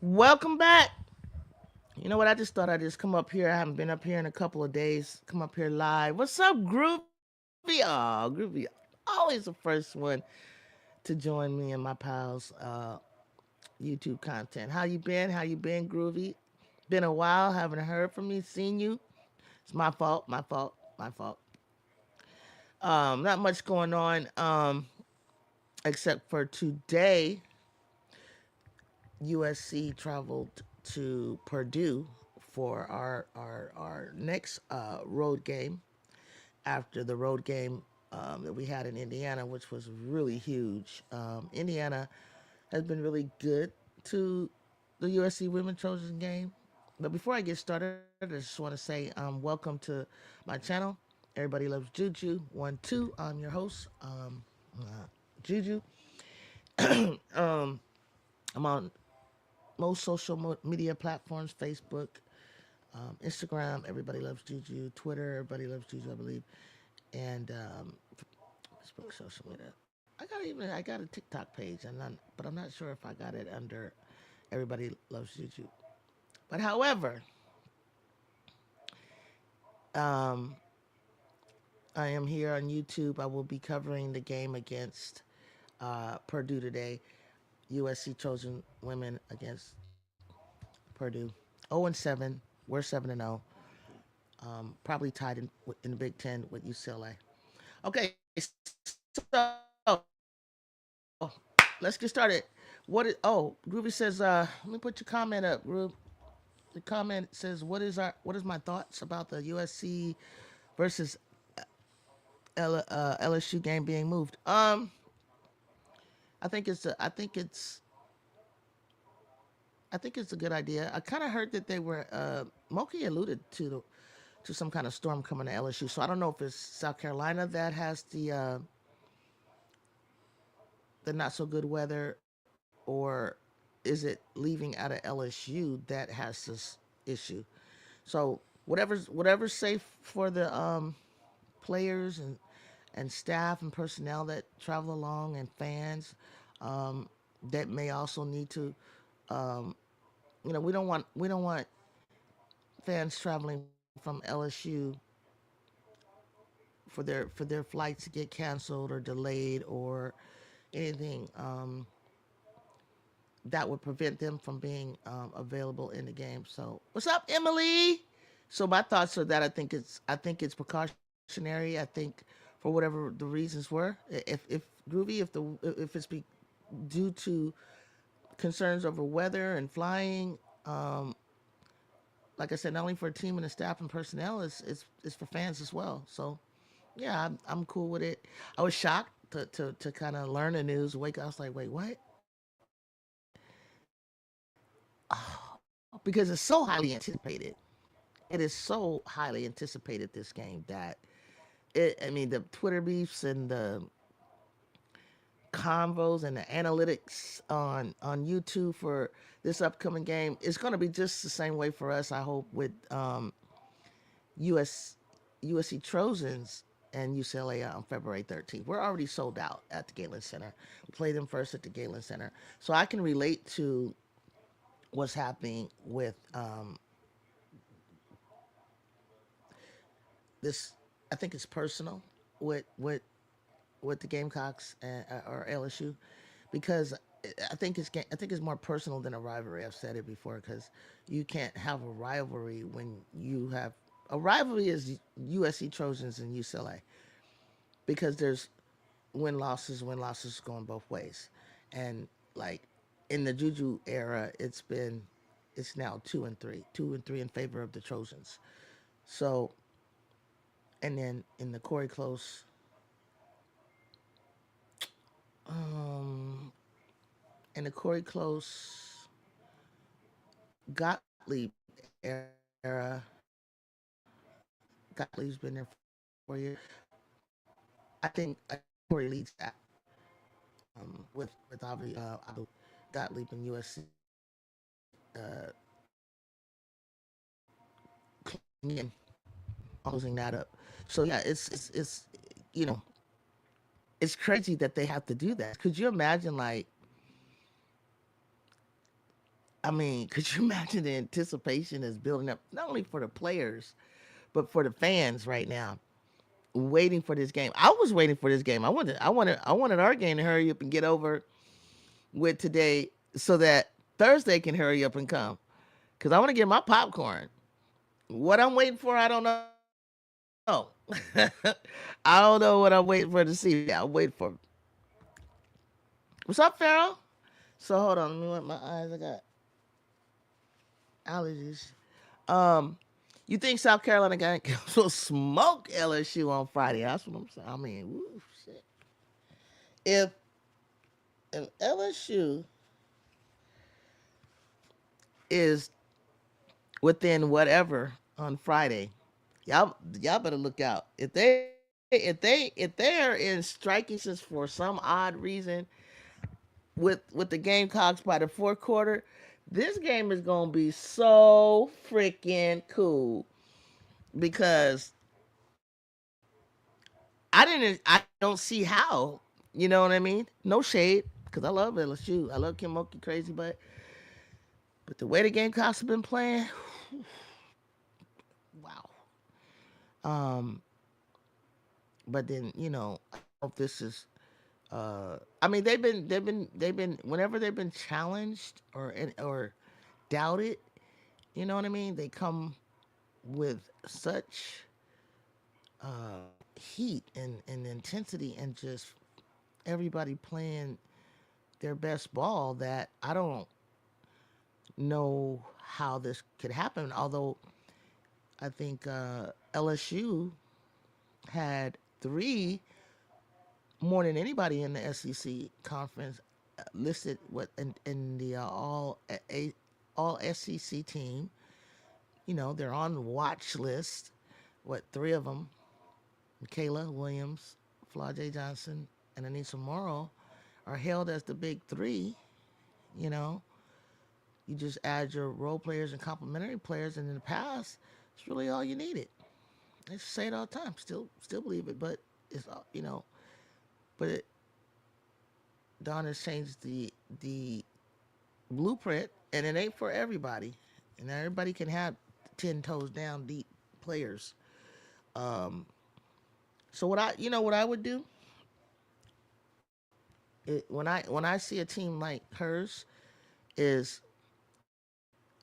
Welcome back. You know what? I just thought I'd just come up here. I haven't been up here in a couple of days. Come up here live. What's up, Groovy? Oh, Groovy. Always the first one to join me and my pals' YouTube content. How you been? How you been, Groovy? Been a while. Haven't heard from you, seen you. It's my fault. My fault. My fault. Not much going on. Except for today, USC traveled to Purdue for our next road game after the road game that we had in Indiana, which was really huge. Indiana has been really good to the USC Women Trojan game. But before I get started, I just want to say welcome to my channel. Everybody loves Juju12. I'm your host, Juju. um, I'm on most social media platforms: Facebook, Instagram. Everybody loves Juju. Twitter. Everybody loves Juju, I believe. And Facebook, social media. I got a TikTok page, but I'm not sure if I got it under Everybody Loves Juju. But however, um, I am here on YouTube. I will be covering the game against Purdue today. USC Trojan women against Purdue. 0-7. We're 7-0. Probably tied in the Big Ten with UCLA. Okay, so let's get started. Groovy says, let me put your comment up, Groove. The comment says, what is my thoughts about the USC versus LSU game being moved? I think it's a, I think it's I think it's a good idea. I kind of heard that they were Moki alluded to some kind of storm coming to LSU. So I don't know if it's South Carolina that has the not so good weather, or is it leaving out of LSU that has this issue. So whatever's safe for the players and staff and personnel that travel along and fans that may also need to um, we don't want fans traveling from LSU for their flights to get canceled or delayed or anything that would prevent them from being available in the game. So, what's up, Emily? So my thoughts are that I think it's precautionary. I think for whatever the reasons were, if Groovy, if it's due to concerns over weather and flying, like I said, not only for a team and the staff and personnel, it's for fans as well. So yeah, I'm cool with it. I was shocked to kind of learn the news. Wake up, I was like, wait, what? Oh, because it's so highly anticipated. It is so highly anticipated this game that I mean, the Twitter beefs and the convos and the analytics on YouTube for this upcoming game is going to be just the same way for us. I hope with US USC Trojans and UCLA on February 13th. We're already sold out at the Galen Center. We played them first at the Galen Center, so I can relate to what's happening with this. I think it's personal with the Gamecocks or LSU because I think it's more personal than a rivalry. I've said it before because you can't have a rivalry when you have a rivalry is USC Trojans and UCLA because there's win losses going both ways, and like in the Juju era, it's now 2-3, 2-3 in favor of the Trojans. So, and then in the Corey Close, um, in the Corey Close Gottlieb era, Gottlieb's been there for 4 years. I think Corey leads that with obviously Gottlieb and USC closing in closing that up. So yeah, it's you know it's crazy that they have to do that. Could you imagine I mean, could you imagine the anticipation is building up not only for the players but for the fans right now, waiting for this game. I was waiting for this game. I wanted our game to hurry up and get over with today so that Thursday can hurry up and come because I want to get my popcorn. What I'm waiting for, I don't know. I don't know what I'm waiting for to see. Yeah, I'm waiting for. What's up, Farrell? So hold on, let me wipe my eyes. I got allergies. Um, you think South Carolina will smoke LSU on Friday? That's what I'm saying. I mean, woo, shit. If if LSU is within whatever on Friday, y'all better look out. If they're in striking distance for some odd reason with the Gamecocks by the fourth quarter, this game is gonna be so freaking cool because I don't see how. You know what I mean? No shade because I love LSU. I love Kim Mulkey crazy, but the way the Gamecocks have been playing, wow. Um, but then I don't know if this is. I mean, they've been whenever they've been challenged or doubted. You know what I mean? They come with such heat and intensity and just everybody playing their best ball that I don't know how this could happen. Although I think LSU had three more than anybody in the SEC conference listed in the all SEC team. They're on watch list. What, three of them? Kayla Williams, Flau'jae Johnson, and Anissa Morrow are hailed as the big three. You know, you just add your role players and complementary players, and in the past, it's really all you needed. I say it all the time. Still believe it, but it's but Don has changed the blueprint, and it ain't for everybody, and everybody can have 10 toes down deep players. Um, so what I would do when I see a team like hers is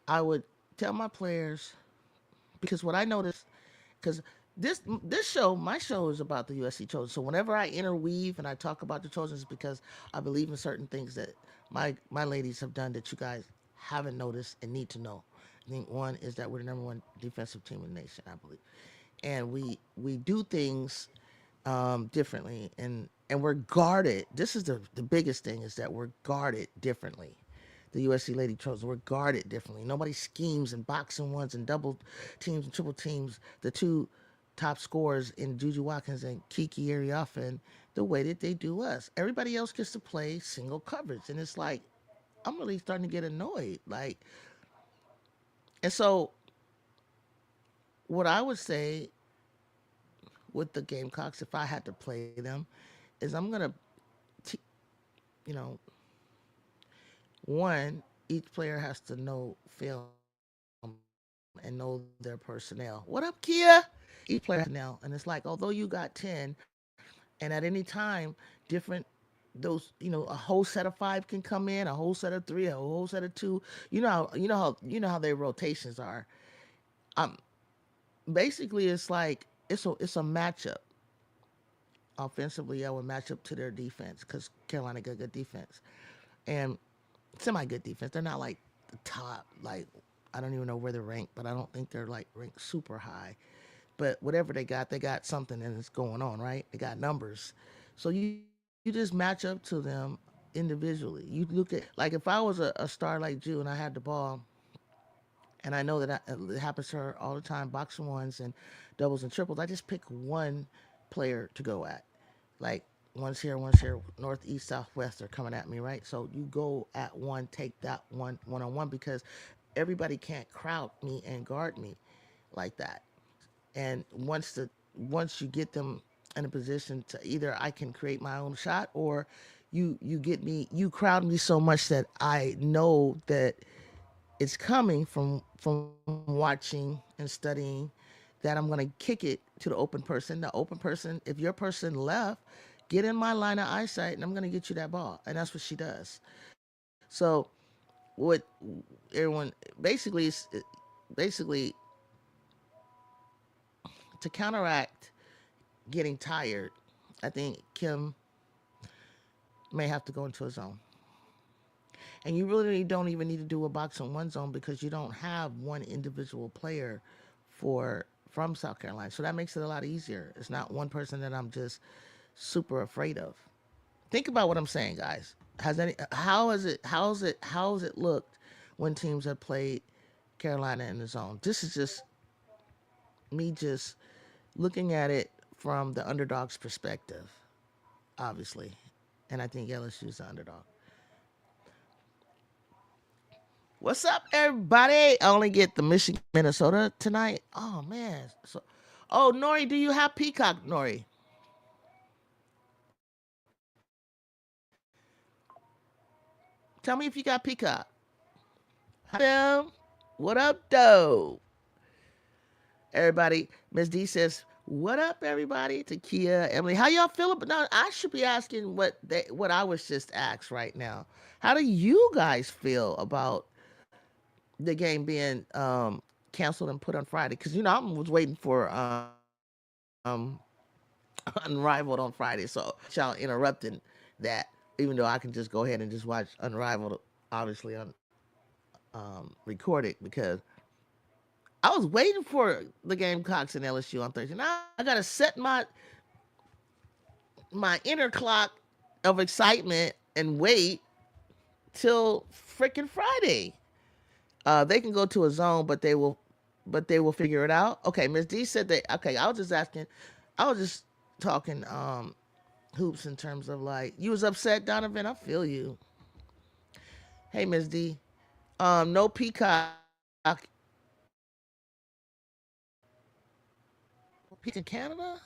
I would tell my players because what I noticed because my show is about the USC Trojans. So whenever I interweave and I talk about the Trojans, it's because I believe in certain things that my ladies have done that you guys haven't noticed and need to know. I think one is that we're the number one defensive team in the nation, I believe, and we do things differently, and we're guarded. This is the biggest thing is that we're guarded differently. The USC Lady Trojans were guarded differently. Nobody schemes and boxing ones and double teams and triple teams. The two top scorers in Juju Watkins and Kiki Ariafa the way that they do us. Everybody else gets to play single coverage, and it's like I'm really starting to get annoyed. And so what I would say with the Gamecocks, if I had to play them, is I'm gonna, t- you know, one, each player has to know film and know their personnel. What up, Kia? Each player has to know their personnel, and it's like although you got 10, and at any time, different those a whole set of five can come in, a whole set of three, a whole set of two. You know how their rotations are. Um, Basically, it's like it's a matchup. Offensively, I would match up to their defense because Carolina got good defense, and semi good defense. They're not like the top, like I don't even know where they're ranked, but I don't think they're like ranked super high. But whatever they got something and it's going on, right? They got numbers. So you just match up to them individually. You look at like if I was a star like Jew and I had the ball, and I know that it happens to her all the time, boxing ones and doubles and triples. I just pick one player to go at, like one's here, north, east, south, west are coming at me, right? So you go at one, take that one on one because everybody can't crowd me and guard me like that. And once you get them in a position to either I can create my own shot or you crowd me so much that I know that it's coming from watching and studying that I'm going to kick it to the open person. The open person, if your person left, get in my line of eyesight and I'm going to get you that ball. And that's what she does. So what everyone basically is basically to counteract getting tired, I think Kim may have to go into a zone. And you really don't even need to do a box on one zone because you don't have one individual player for from South Carolina. So that makes it a lot easier. It's not one person that I'm just super afraid of. Think about what I'm saying, guys. Has any how has it looked when teams have played Carolina in the zone? This is just me just looking at it from the underdog's perspective, obviously. And I think LSU's the underdog. What's up, everybody? I only get the Michigan, Minnesota tonight. Oh man. Oh Nori, do you have Peacock, Nori? Tell me if you got Peacock. Hi, them. What up, though? Everybody, Miss D says, "What up, everybody?" To Kia, Emily, how y'all feeling? But no, I should be asking what I was just asked right now. How do you guys feel about the game being canceled and put on Friday? Because I was waiting for Unrivaled on Friday, so y'all interrupting that. Even though I can just go ahead and just watch Unrivaled, obviously on recorded because I was waiting for the Gamecocks and LSU on Thursday. Now I gotta set my inner clock of excitement and wait till freaking Friday. They can go to a zone, but they will figure it out. Okay, Miss D said that. Okay, I was just asking. I was just talking hoops in terms of like you was upset, Donovan. I feel you. Hey, Miss D. No Peacock. Peacock in Canada,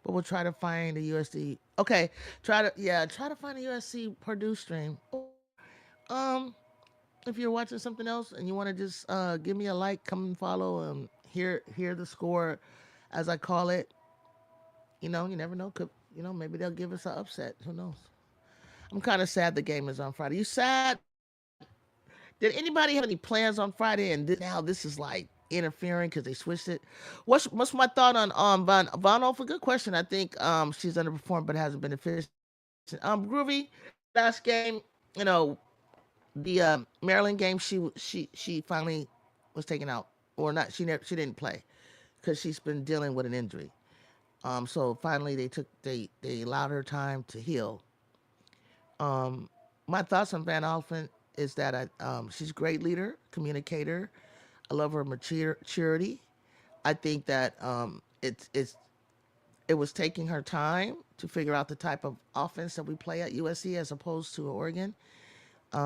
but we'll try to find the USC. Okay, try to find the USC Purdue stream. Or if you're watching something else and you want to just give me a like, come and follow, hear the score, as I call it. You never know. Maybe they'll give us an upset. Who knows? I'm kind of sad the game is on Friday. You sad? Did anybody have any plans on Friday? And now this is like interfering because they switched it. What's my thought on Von Off? A good question. I think she's underperformed but hasn't been efficient. Groovy last game. The Maryland game. She finally was taken out or not. She didn't play because she's been dealing with an injury. So finally they allowed her time to heal. My thoughts on Van Alphen is that she's a great leader, communicator. I love her maturity. I think that it was taking her time to figure out the type of offense that we play at USC as opposed to Oregon. She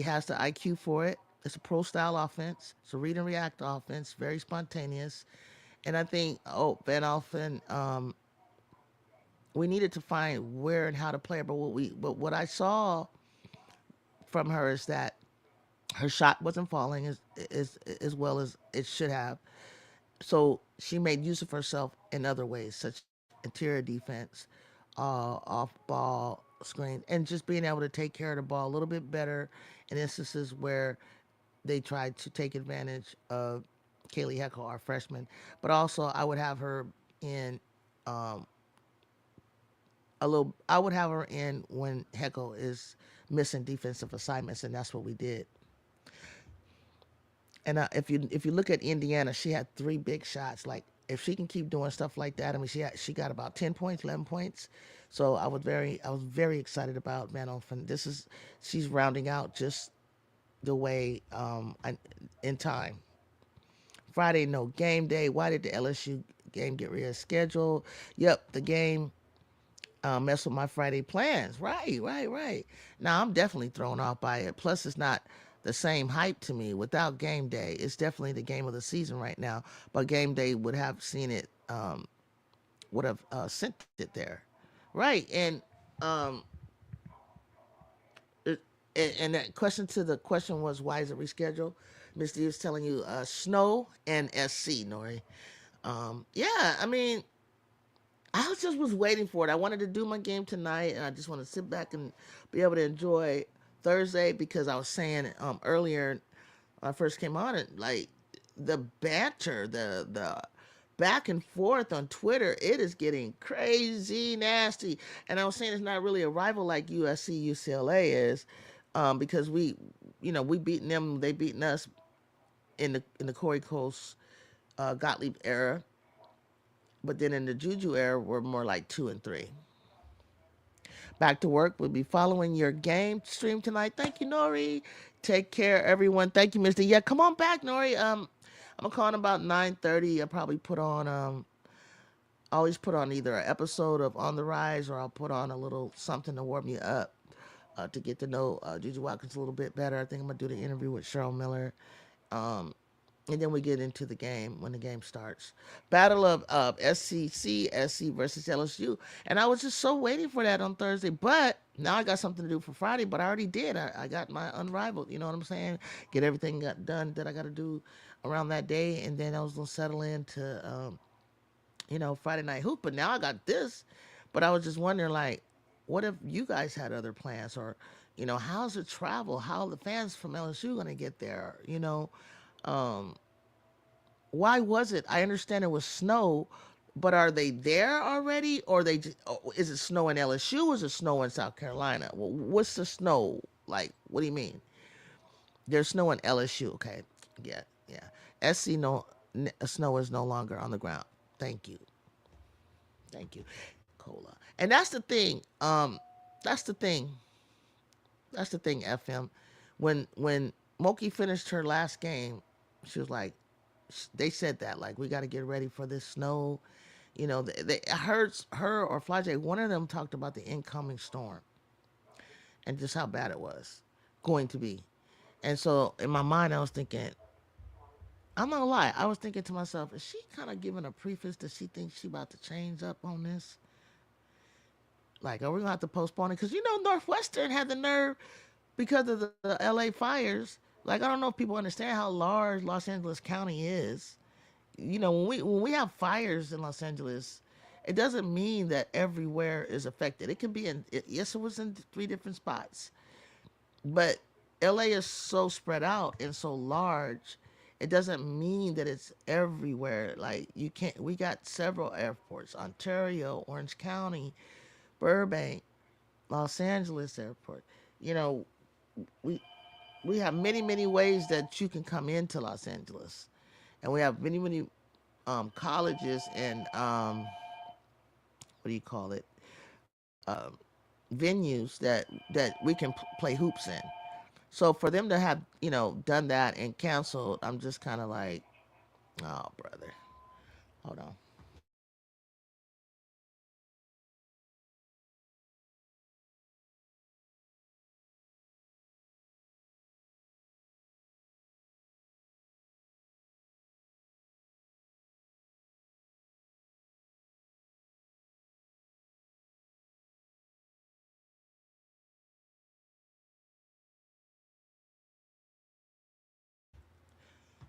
has the IQ for it. It's a pro style offense. It's a read and react offense, very spontaneous. And I think Van Alphen, we needed to find where and how to play her. But what I saw from her is that her shot wasn't falling as well as it should have. So she made use of herself in other ways, such as interior defense, off ball screen, and just being able to take care of the ball a little bit better in instances where they tried to take advantage of Kaylee Heckle, our freshman. But also, I would have her in a little. I would have her in when Heckle is missing defensive assignments, and that's what we did. And if you look at Indiana, she had three big shots. Like if she can keep doing stuff like that, I mean, she got about 10 points, 11 points. So I was very excited about Manon. This is she's rounding out just the way in time. Friday, no game day. Why did the LSU game get rescheduled? Yep, the game mess with my Friday plans. Right, right, right. Now I'm definitely thrown off by it. Plus, it's not the same hype to me without game day. It's definitely the game of the season right now. But game day would have seen it, would have sent it there, right? Um, it, and that question to the question was why is it rescheduled? Miss D was telling you snow and SC Nori. Yeah, I mean I was waiting for it. I wanted to do my game tonight, and I just want to sit back and be able to enjoy Thursday because I was saying earlier when I first came on it, like the banter, the back and forth on Twitter, it is getting crazy nasty. And I was saying it's not really a rival like USC UCLA is, because we beaten them, they beaten us in the Corey Coast Gottlieb era, but then in the Juju era, we're more like 2-3. Back to work. We'll be following your game stream tonight. Thank you, Nori. Take care, everyone. Thank you, Mister. Yeah, come on back, Nori. I'm gonna call in about 9:30. I'll probably put on always put on either an episode of On the Rise or I'll put on a little something to warm you up to get to know Juju Watkins a little bit better. I think I'm gonna do the interview with Cheryl Miller. Um, and then we get into the game when the game starts. Battle of SC versus LSU, and I was just so waiting for that on Thursday. But now I got something to do for Friday. But I already did. I got my unrivaled. You know what I'm saying? Get everything got done that I got to do around that day, and then I was gonna settle into Friday night hoop. But now I got this. But I was just wondering, like, what if you guys had other plans, or how's the travel? How are the fans from LSU gonna get there? Um, why was it? I understand it was snow, but are they there already, or they just, is it snow in LSU? Or is it snow in South Carolina? What's the snow like? What do you mean? There's snow in LSU. Okay, yeah, yeah. SC no snow is no longer on the ground. Thank you, thank you, Cola. And that's the thing. That's the thing. That's the thing. FM, when Moki finished her last game, she was like, they said that like we got to get ready for this snow. I heard her or Flajay, one of them talked about the incoming storm and just how bad it was going to be. And so in my mind, I was thinking, I'm not gonna lie, I was thinking to myself, is she kind of giving a preface that she thinks she about to change up on this? Like, are we gonna have to postpone it? Because Northwestern had the nerve because of the LA fires. Like, I don't know if people understand how large Los Angeles County is. When we have fires in Los Angeles, it doesn't mean that everywhere is affected. It can be yes, it was in three different spots, but LA is so spread out and so large. It doesn't mean that it's everywhere. Like you can't. We got several airports: Ontario, Orange County, Burbank, Los Angeles Airport. You know, we we have many many ways that you can come into Los Angeles, and we have many many colleges and what do you call it, venues that we can play hoops in. So for them to have done that and canceled, I'm just kind of like, oh brother, hold on.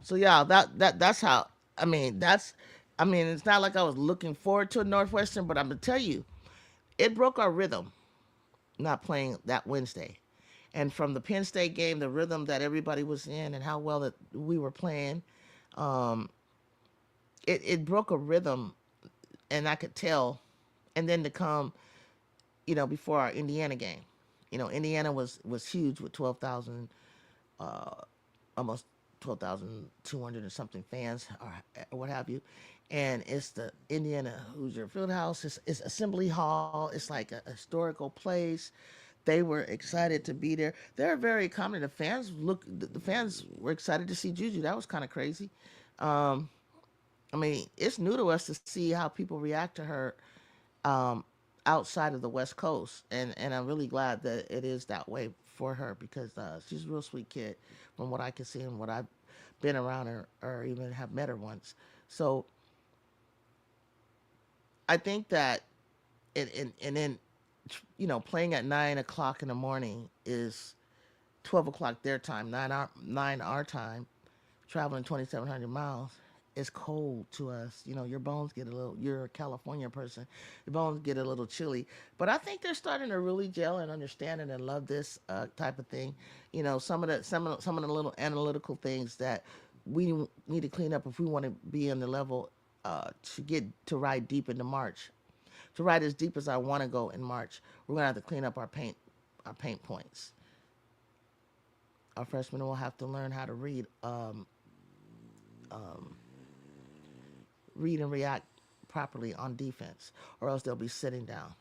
So yeah, that's how. I mean, it's not like I was looking forward to a Northwestern, but I'm gonna tell you, it broke our rhythm not playing that Wednesday. And from the Penn State game, the rhythm that everybody was in and how well that we were playing, um, it broke a rhythm, and I could tell. And then to come before our Indiana game. Indiana was huge with 12,000, almost 12,200 and something fans or what have you. And it's the Indiana Hoosier Fieldhouse. It's Assembly Hall. It's like a historical place. They were excited to be there. They're very accommodating. The fans were excited to see Juju. That was kind of crazy. Um, I mean, it's new to us to see how people react to her um, outside of the West Coast, and I'm really glad that it is that way for her because she's a real sweet kid, from what I can see and what I've been around her or even have met her once. So I think that and then playing at 9 o'clock in the morning is 12 o'clock their time, nine our time, traveling 2,700 miles. It's cold to us. Your bones get a little. You're a California person. Your bones get a little chilly. But I think they're starting to really gel and understand it and love this type of thing. Some of the little analytical things that we need to clean up if we want to be on the level to get to ride deep into March. To ride as deep as I want to go in March, we're gonna have to clean up our paint points. Our freshmen will have to learn how to um, read and react properly on defense, or else they'll be sitting down.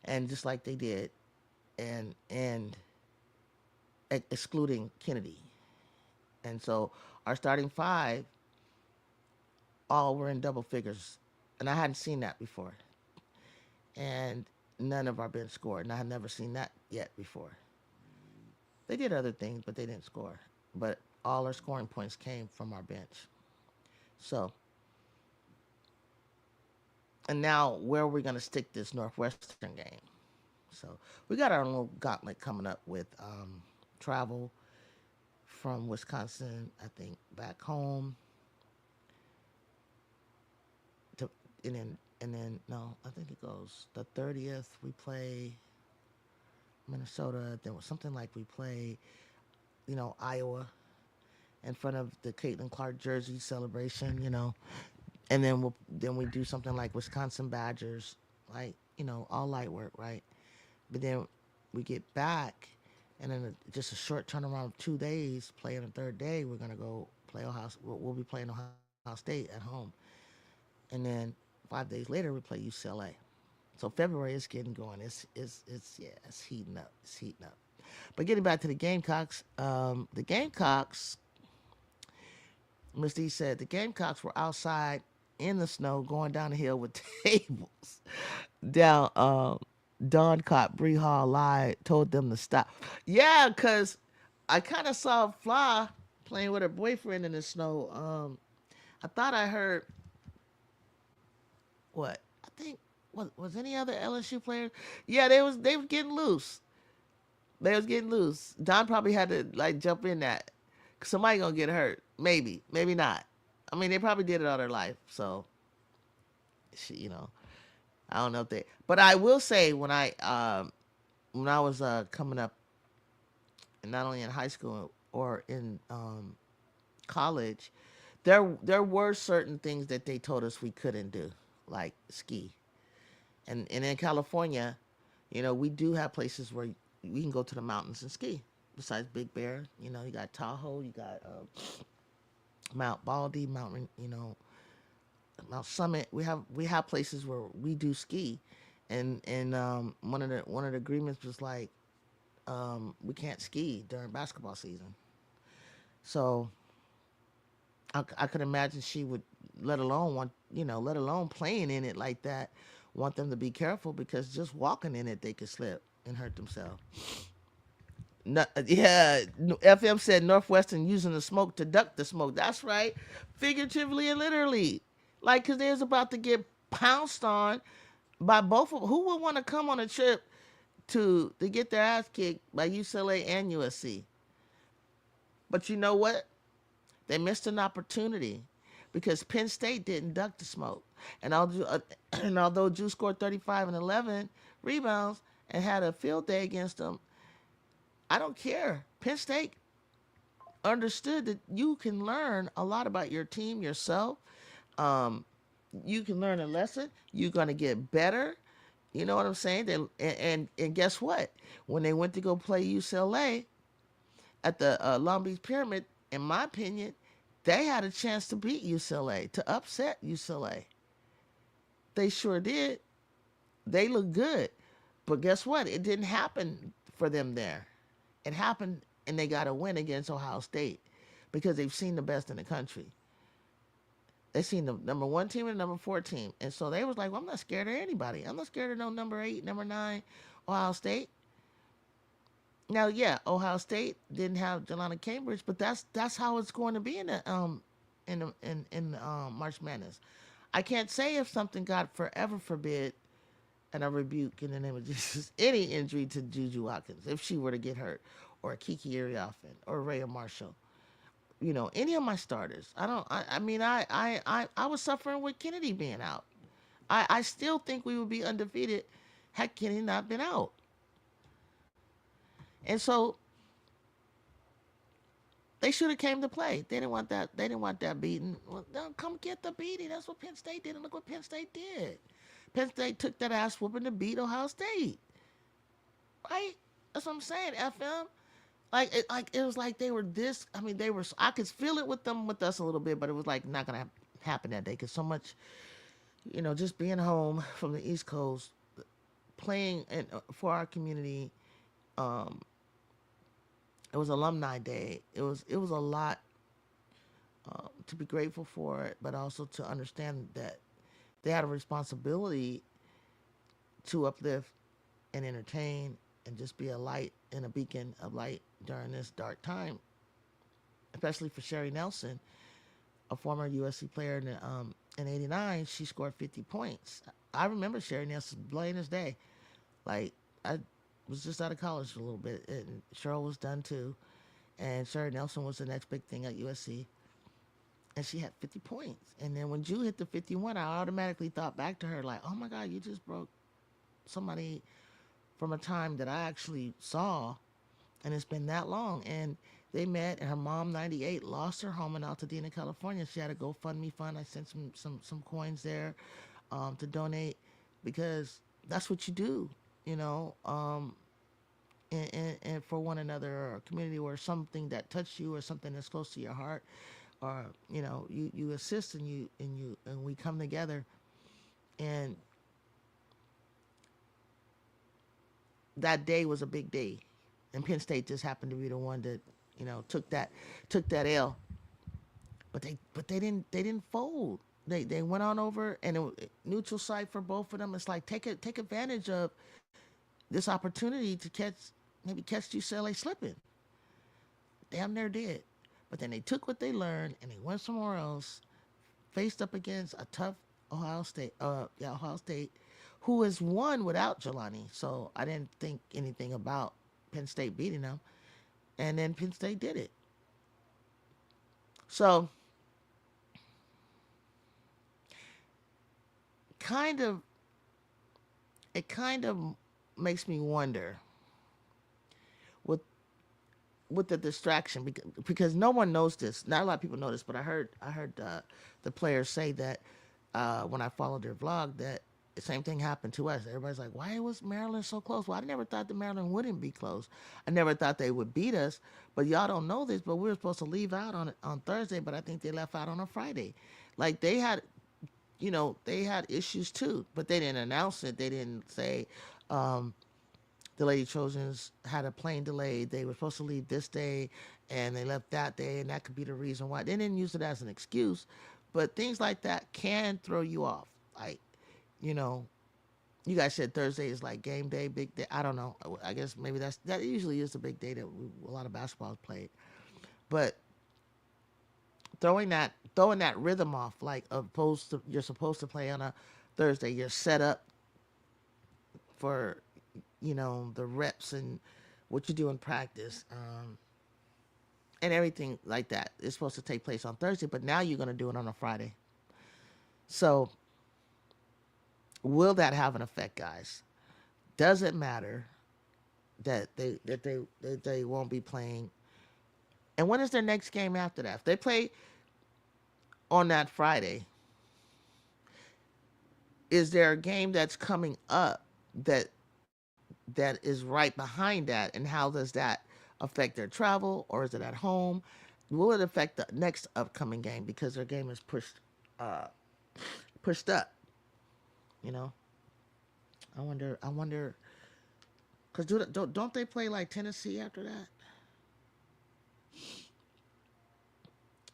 And just like they did, and excluding Kennedy. And so our starting five all were in double figures, and I hadn't seen that before. And none of our bench scored, and I had never seen that yet before. They did other things, but they didn't score. But all our scoring points came from our bench. So, and now where are we going to stick this Northwestern game? So we got our own little gauntlet coming up with travel from Wisconsin, I think, back home to, and then no, I think it goes the 30th. We play Minnesota. There was something like we play, Iowa in front of the Caitlin Clark jersey celebration. And then we do something like Wisconsin Badgers, like all light work, right? But then we get back, and then just a short turnaround of 2 days, playing the third day, we're gonna go play Ohio. We'll be playing Ohio State at home, and then 5 days later we play UCLA. So February is getting going. It's heating up. It's heating up. But getting back to the Gamecocks, the Gamecocks, Miss D said the Gamecocks were outside in the snow going down the hill with tables down. Don caught Bree Hall live, told them to stop. Yeah, because I kind of saw Fly playing with her boyfriend in the snow. I thought I heard what I think was any other LSU players. Yeah, they was getting loose. They was getting loose. Don probably had to like jump in that. 'Cause somebody gonna get hurt. Maybe, maybe not. I mean, they probably did it all their life. So, I don't know if they. But I will say when I was coming up, not only in high school or in college, there were certain things that they told us we couldn't do, like ski. And in California, we do have places where we can go to the mountains and ski. Besides Big Bear, you got Tahoe, you got Mount Baldy, Mount Summit. We have places where we do ski, and one of the agreements was like we can't ski during basketball season. So I could imagine she would, let alone playing in it like that, want them to be careful because just walking in it they could slip and hurt themselves. No, yeah, FM said Northwestern using the smoke to duck the smoke. That's right, figuratively and literally. Like, cause they was about to get pounced on by both of them. Who would want to come on a trip to get their ass kicked by UCLA and USC? But you know what? They missed an opportunity because Penn State didn't duck the smoke. And although Drew scored 35 and 11 rebounds and had a field day against them, I don't care. Penn State understood that you can learn a lot about your team, yourself. Um, you can learn a lesson. You're going to get better. You know what I'm saying? And guess what? When they went to go play UCLA at the Long Beach Pyramid, in my opinion, they had a chance to beat UCLA, to upset UCLA. They sure did. They looked good. But guess what? It didn't happen for them there. It happened and they got a win against Ohio State because they've seen the best in the country. They seen the number one team and the number four team. And so they was like, well, I'm not scared of anybody. I'm not scared of no number eight, number nine, Ohio State. Now, yeah, Ohio State didn't have Jelana Cambridge, but that's how it's going to be in March Madness. I can't say if something God forever forbid and I rebuke in the name of Jesus any injury to Juju Watkins if she were to get hurt, or Kiki Ariafen or Rhea Marshall. You know, any of my starters. I don't. I mean, I was suffering with Kennedy being out. I still think we would be undefeated had Kennedy not been out. And so they should have came to play. They didn't want that. They didn't want that beating. Well, no, come get the beating. That's what Penn State did. And look what Penn State did. Penn State took that ass whooping to beat Ohio State. Right? That's what I'm saying. FM. Like it was like they were this. I mean, they were. I could feel it with them, with us a little bit, but it was like not gonna happen that day because so much, just being home from the East Coast, playing for our community. Um, it was Alumni Day. It was a lot to be grateful for it, but also to understand that they had a responsibility to uplift and entertain and just be a light and a beacon of light during this dark time, especially for Sherry Nelson, a former USC player in '89. She scored 50 points. I remember Sherry Nelson plain as day. Like, I was just out of college for a little bit, and Cheryl was done too. And Sherry Nelson was the next big thing at USC. And she had 50 points. And then when Jew hit the 51, I automatically thought back to her, like, oh my God, you just broke somebody from a time that I actually saw, and it's been that long. And they met, and her mom, 98, lost her home in Altadena, California. She had a GoFundMe fund. I sent some coins there to donate because that's what you do, you know, and for one another, or a community, or something that touched you, or something that's close to your heart, or you assist, and we come together. And that day was a big day, and Penn State just happened to be the one that took that L. But they didn't fold. They went on over, and it was neutral site for both of them. It's like take advantage of this opportunity to catch UCLA slipping. Damn near did. But then they took what they learned and they went somewhere else, faced up against a tough Ohio State. Ohio State, who has won without Jelani. So I didn't think anything about Penn State beating them, and then Penn State did it. So kind of it kind of makes me wonder with the distraction, because no one knows this. Not a lot of people know this, but I heard the players say that when I followed their vlog, that the same thing happened to us. Everybody's like, "Why was Maryland so close?" Well, I never thought that Maryland wouldn't be close. I never thought they would beat us. But y'all don't know this, but we were supposed to leave out on Thursday, but I think they left out on a Friday. Like they had issues too, but they didn't announce it. They didn't say. The Lady Trojans had a plane delayed. They were supposed to leave this day, and they left that day, and that could be the reason why. They didn't use it as an excuse, but things like that can throw you off. Like, you know, you guys said Thursday is like game day, big day. I don't know. I guess maybe that usually is the big day that a lot of basketball is played. But throwing that rhythm off, like opposed to you're supposed to play on a Thursday, you're set up for the reps and what you do in practice, and everything like that is supposed to take place on Thursday, but now you're going to do it on a Friday. So will that have an effect, guys? Does it matter that they won't be playing? And when is their next game after that? If they play on that Friday, is there a game that's coming up that that is right behind that, and how does that affect their travel, or is it at home? Will it affect the next upcoming game because their game is uh, pushed up? You know, I wonder. I wonder because don't they play like Tennessee after that?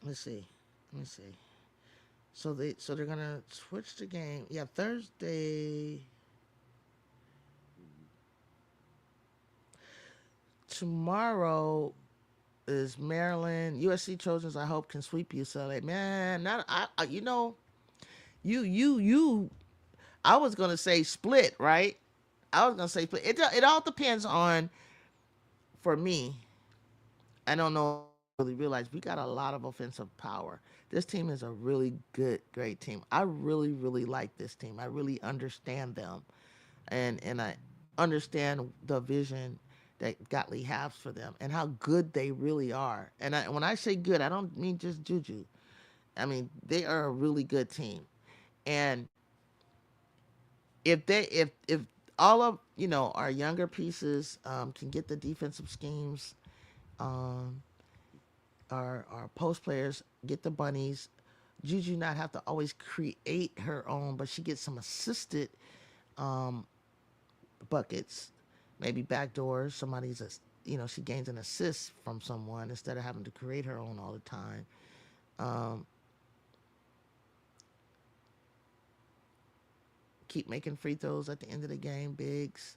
Let's see. Let me see. So they're gonna switch the game. Yeah, Thursday. Tomorrow is Maryland. USC Trojans, I hope, can sweep UCLA. Man, not you know, you I was gonna say split, right? I was gonna say split. It all depends on, for me, I don't know if you really realize we got a lot of offensive power. This team is a really good, great team. I really, really like this team. I really understand them, and I understand the vision that Gottlieb has for them and how good they really are. And when I say good, I don't mean just Juju. I mean they are a really good team. And if all of our younger pieces can get the defensive schemes, um, our post players get the bunnies. Juju not have to always create her own, but she gets some assisted um, buckets, maybe backdoors. She gains an assist from someone instead of having to create her own all the time. Um, keep making free throws at the end of the game, bigs.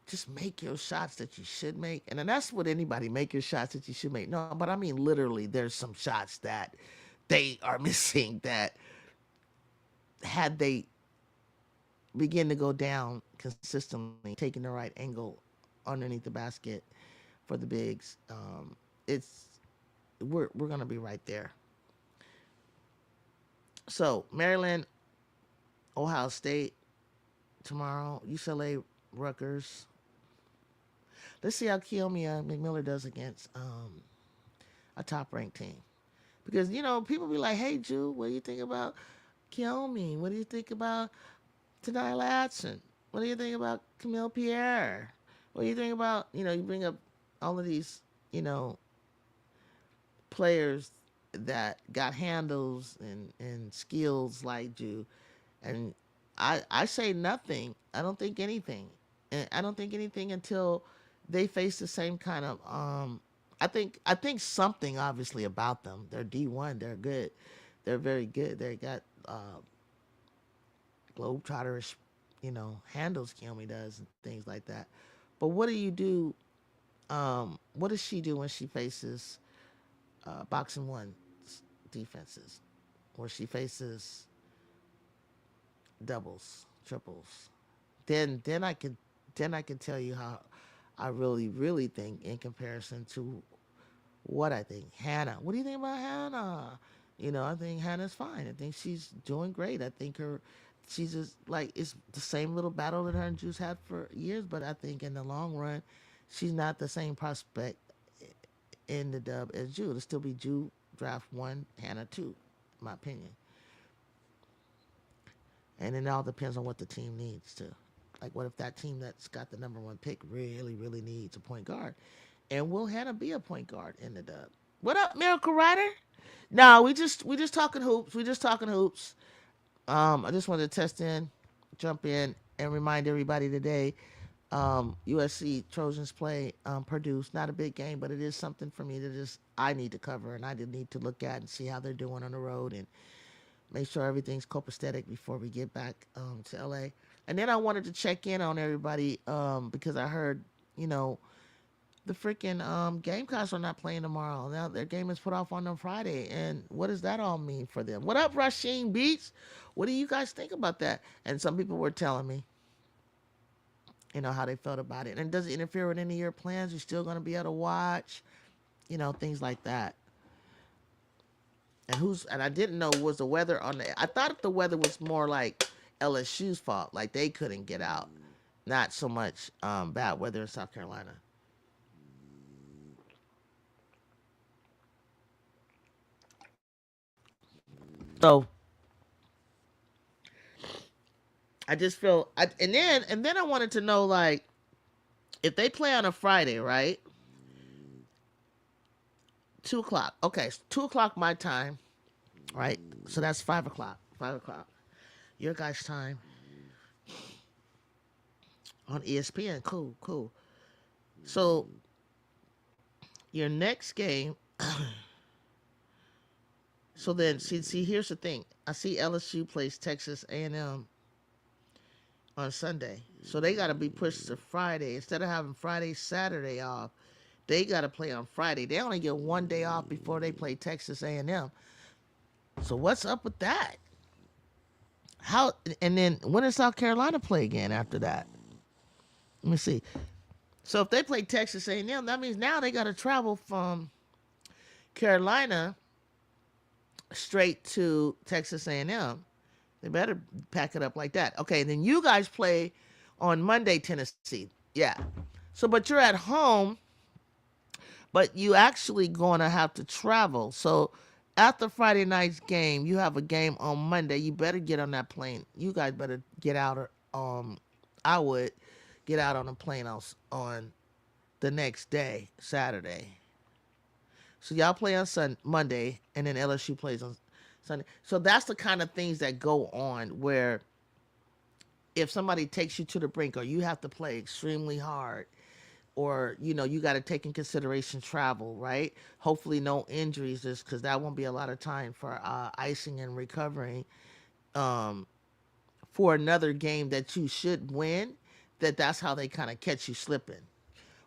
Just make your shots that you should make. And then that's what anybody, make your shots that you should make. No, but I mean, literally, there's some shots that they are missing that had they begin to go down consistently, taking the right angle underneath the basket for the bigs, it's we're gonna be right there. So Maryland, Ohio State tomorrow, UCLA, Rutgers. Let's see how Kiyomi McMillan does against a top ranked team. Because people be like, "Hey, Jew, what do you think about Kiyomi? What do you think about Tanai Latson? What do you think about Camille Pierre? What do you think about you bring up all of these you know players that got handles and skills like Jew, and I say nothing. I don't think anything. And I don't think anything until they face the same kind of I think something obviously about them. They're D1, they're good. They're very good. They got globetrotterish, handles Kiyomi does and things like that. But what do you do what does she do when she faces boxing one defenses? Where she faces doubles, triples. Then I can tell you how I really, really think in comparison to what I think. Hannah. What do you think about Hannah? I think Hannah's fine. I think she's doing great. I think she's just like, it's the same little battle that her and Juice had for years, but I think in the long run, she's not the same prospect in the dub as Jew. It'll still be Jew draft one, Hannah two, in my opinion. And it all depends on what the team needs to. Like, what if that team that's got the number one pick really, really needs a point guard? And will Hannah be a point guard in the dub? What up, Miracle Rider? No, we just talking hoops. We just talking hoops. I just wanted to test in, jump in, and remind everybody today. USC Trojans play Purdue. It's not a big game, but it is something for me to just I need to cover and I did need to look at and see how they're doing on the road and make sure everything's copacetic before we get back to LA. And then I wanted to check in on everybody because I heard, you know, the freaking Gamecocks are not playing tomorrow. Now their game is put off on Friday. And what does that all mean for them? What up, Rasheen Beats? What do you guys think about that? And some people were telling me, how they felt about it. And does it interfere with any of your plans? You're still going to be able to watch, things like that. And I didn't know was the weather on the. I thought the weather was more like LSU's fault, like they couldn't get out, not so much bad weather in South Carolina. So I just feel, and then I wanted to know, like, if they play on a Friday, right? 2 o'clock. Okay, 2 o'clock my time, right? So that's 5 o'clock. 5 o'clock your guys' time on ESPN. Cool, cool. So your next game. So then, see, here's the thing. I see LSU plays Texas A&M on Sunday, so they got to be pushed to Friday instead of having Friday, Saturday off. They got to play on Friday. They only get one day off before they play Texas A&M. So what's up with that? How? And then when does South Carolina play again after that? Let me see. So if they play Texas A&M, that means now they got to travel from Carolina straight to Texas A&M. They better pack it up like that. Okay, then you guys play on Monday, Tennessee. Yeah. So, but you're at home, but you actually going to have to travel. So, after Friday night's game, you have a game on Monday. You better get on that plane. You guys better get out. I would get out on a plane on the next day, Saturday. So y'all play on Monday, and then LSU plays on Sunday. So that's the kind of things that go on where if somebody takes you to the brink, or you have to play extremely hard, or you got to take in consideration travel, right? Hopefully no injuries, just because that won't be a lot of time for icing and recovering for another game that you should win. That's how they kind of catch you slipping.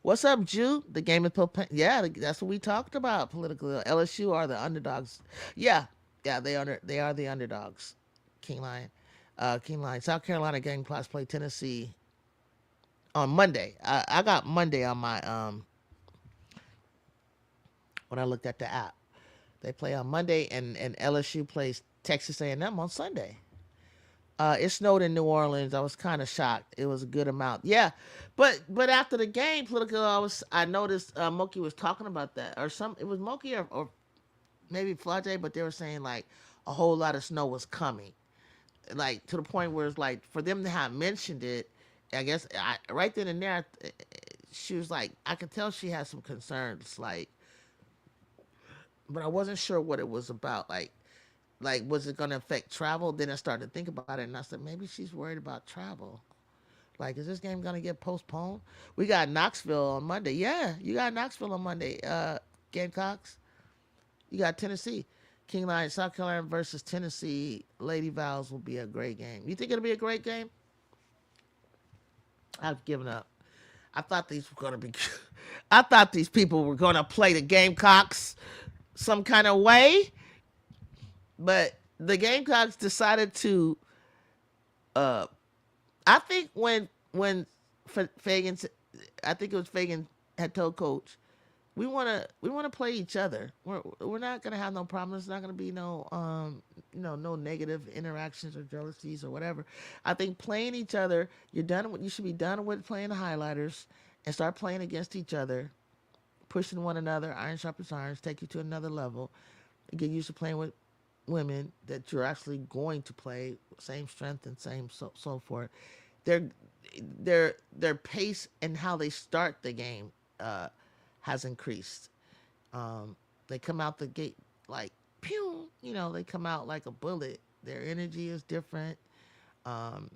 What's up, Jew? The game of yeah, that's what we talked about. Political LSU are the underdogs. Yeah, yeah, they are the underdogs. King Lion, King Lion. South Carolina game class play Tennessee on Monday. I got Monday on my when I looked at the app. They play on Monday, and LSU plays Texas A&M on Sunday. It snowed in New Orleans. I was kind of shocked. It was a good amount. Yeah, but after the game, political, I noticed Moki was talking about that, or some. It was Moki or maybe Flage, but they were saying like a whole lot of snow was coming, like to the point where it's like for them to have mentioned it. I guess right then and there, she was like, I could tell she had some concerns, like, but I wasn't sure what it was about, like was it going to affect travel? Then I started to think about it, and I said maybe she's worried about travel. Like, is this game going to get postponed? We got Knoxville on Monday. Yeah, you got Knoxville on Monday. Gamecocks. You got Tennessee. King Lion, South Carolina versus Tennessee. Lady Vows will be a great game. You think it'll be a great game? I've given up. I thought these were going to be. I thought these people were going to play the Gamecocks some kind of way, but the Gamecocks decided to. Uh, I think when Fagan, I think it was Fagan had told Coach, we wanna play each other. We're not gonna have no problems. There's not gonna be no no negative interactions or jealousies or whatever. I think playing each other, you should be done with playing the highlighters and start playing against each other, pushing one another. Iron sharpens irons. Take you to another level. Get used to playing with women that you're actually going to play same strength and same so forth. Their their pace and how they start the game has increased. They come out the gate like pew, they come out like a bullet. Their energy is different. Um,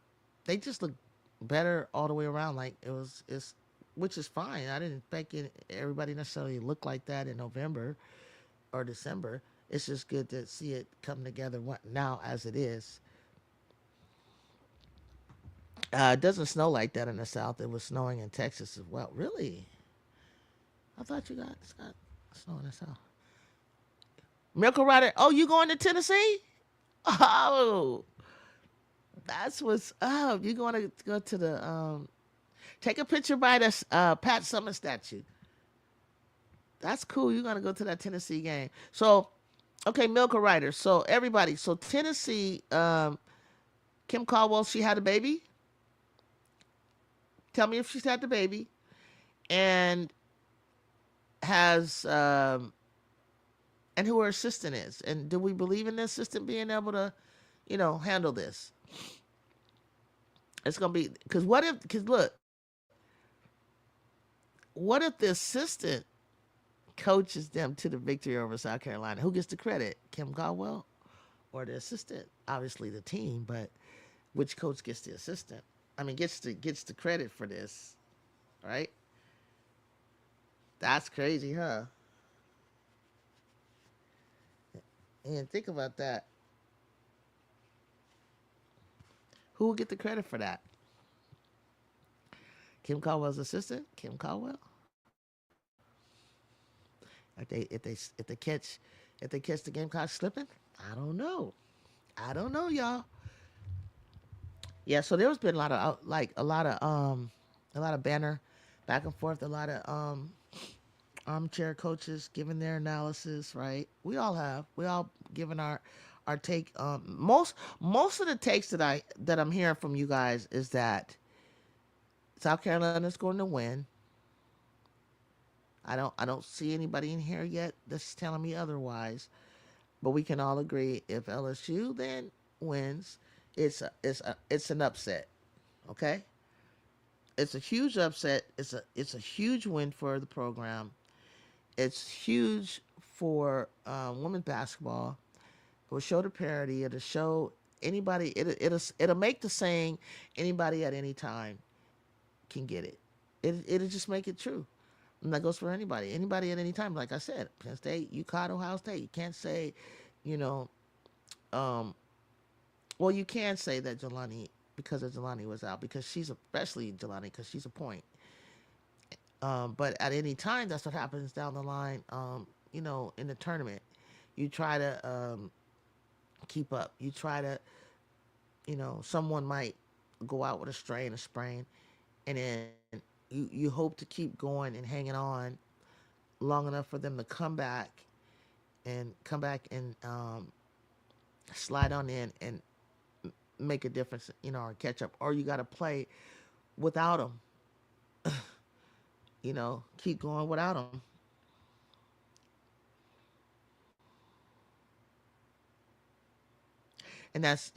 they just look better all the way around. Like it's which is fine. I didn't expect everybody necessarily look like that in November or December. It's just good to see it come together now as it is. It doesn't snow like that in the South. It was snowing in Texas as well. Really? I thought you got snow in the South. Miracle Rider. Oh, you going to Tennessee? Oh, that's what's up. You going to go to the take a picture by the Pat Summitt statue. That's cool. You're gonna go to that Tennessee game. So, okay, Milka Rider. So everybody. So Tennessee. Kim Caldwell. She had a baby. Tell me if she's had the baby, and has and who her assistant is, and do we believe in the assistant being able to, handle this? It's gonna be because what if? Because look, what if the assistant coaches them to the victory over South Carolina? Who gets the credit? Kim Caldwell or the assistant? Obviously the team, but which coach gets the assistant? I mean, gets the credit for this, right? That's crazy, huh? And think about that. Who will get the credit for that? Kim Caldwell's assistant, Kim Caldwell. If they catch the Gamecocks slipping, I don't know. I don't know, y'all. Yeah, so there's been a lot of a lot of banner back and forth, a lot of armchair coaches giving their analysis, right? We all have. We all given our take. Most of the takes that I'm hearing from you guys is that South Carolina's going to win. I don't see anybody in here yet that's telling me otherwise. But we can all agree if LSU then wins, it's an upset. Okay, it's a huge upset. It's a huge win for the program. It's huge for women's basketball. It will show the parity. It'll show anybody. It'll make the saying anybody at any time can get it. It'll just make it true. And that goes for anybody. Anybody at any time. Like I said, Penn State, UConn, Ohio State. You can't say, you know, um, well, you can say that Jelani because of Jelani was out because she's especially Jelani because she's a point. But at any time, that's what happens down the line. In the tournament, you try to keep up. You try to, someone might go out with a strain, a sprain, and then you hope to keep going and hanging on long enough for them to come back and slide on in and make a difference, or catch up, or you got to play without them. Keep going without them. And that's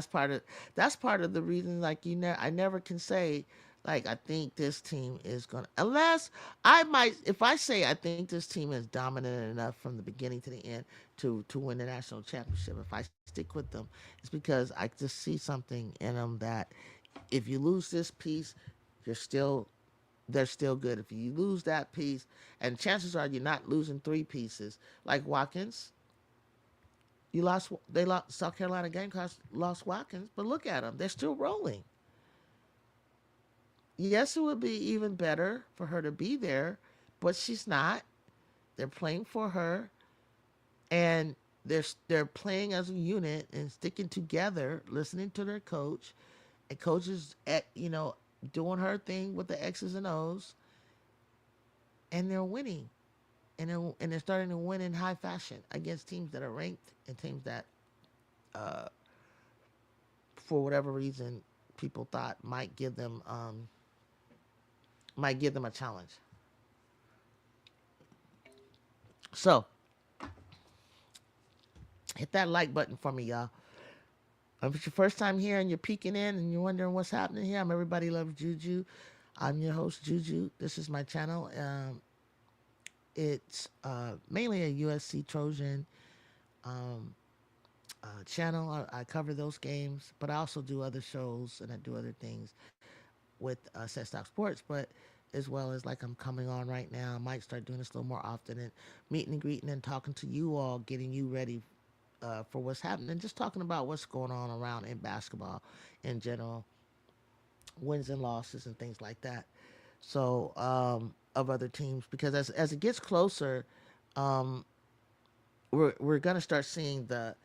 part of the reason. Like I never can say like I think this team is gonna unless I might if I say I think this team is dominant enough from the beginning to the end to win the national championship. If I stick with them, it's because I just see something in them that if you lose this piece, you're still they're still good. If you lose that piece, and chances are you're not losing three pieces like Watkins. You lost. They lost. South Carolina Gamecocks lost Watkins, but look at them. They're still rolling. Yes, it would be even better for her to be there, but she's not. They're playing for her, and they're playing as a unit and sticking together, listening to their coach, and coaches at doing her thing with the X's and O's, and they're winning, and they're starting to win in high fashion against teams that are ranked and teams that, uh, for whatever reason, people thought might give them a challenge. So hit that like button for me, y'all. If it's your first time here and you're peeking in and you're wondering what's happening here, I'm Everybody Loves Juju. I'm your host, Juju. This is my channel. It's mainly a USC Trojan um, channel. I cover those games, but I also do other shows and I do other things with Set Stop Sports, but as well as like I'm coming on right now. I might start doing this a little more often and meeting and greeting and talking to you all, getting you ready for what's happening, just talking about what's going on around in basketball in general, wins and losses and things like that. So of other teams, because as it gets closer, um, we're gonna start seeing the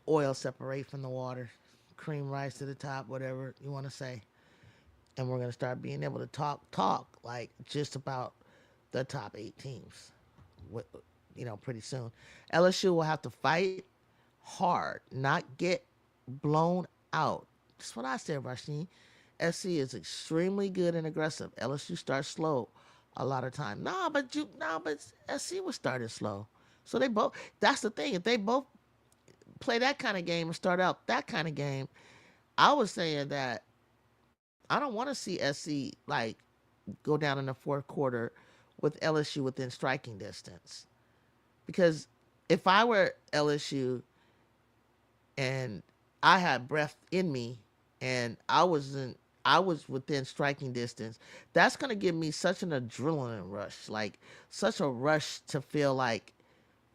oil separate from the water, cream rise to the top, whatever you want to say, and we're gonna start being able to talk like just about the top eight teams. Pretty soon. LSU will have to fight hard, not get blown out. That's what I said, Rasheen. SC is extremely good and aggressive. LSU starts slow a lot of time. No, but SC was started slow. So they both. That's the thing. If they both play that kind of game and start out that kind of game, I was saying that I don't want to see SC like go down in the fourth quarter with LSU within striking distance. Because if I were LSU and I had breath in me and I was within striking distance, that's gonna give me such an adrenaline rush, like such a rush to feel like,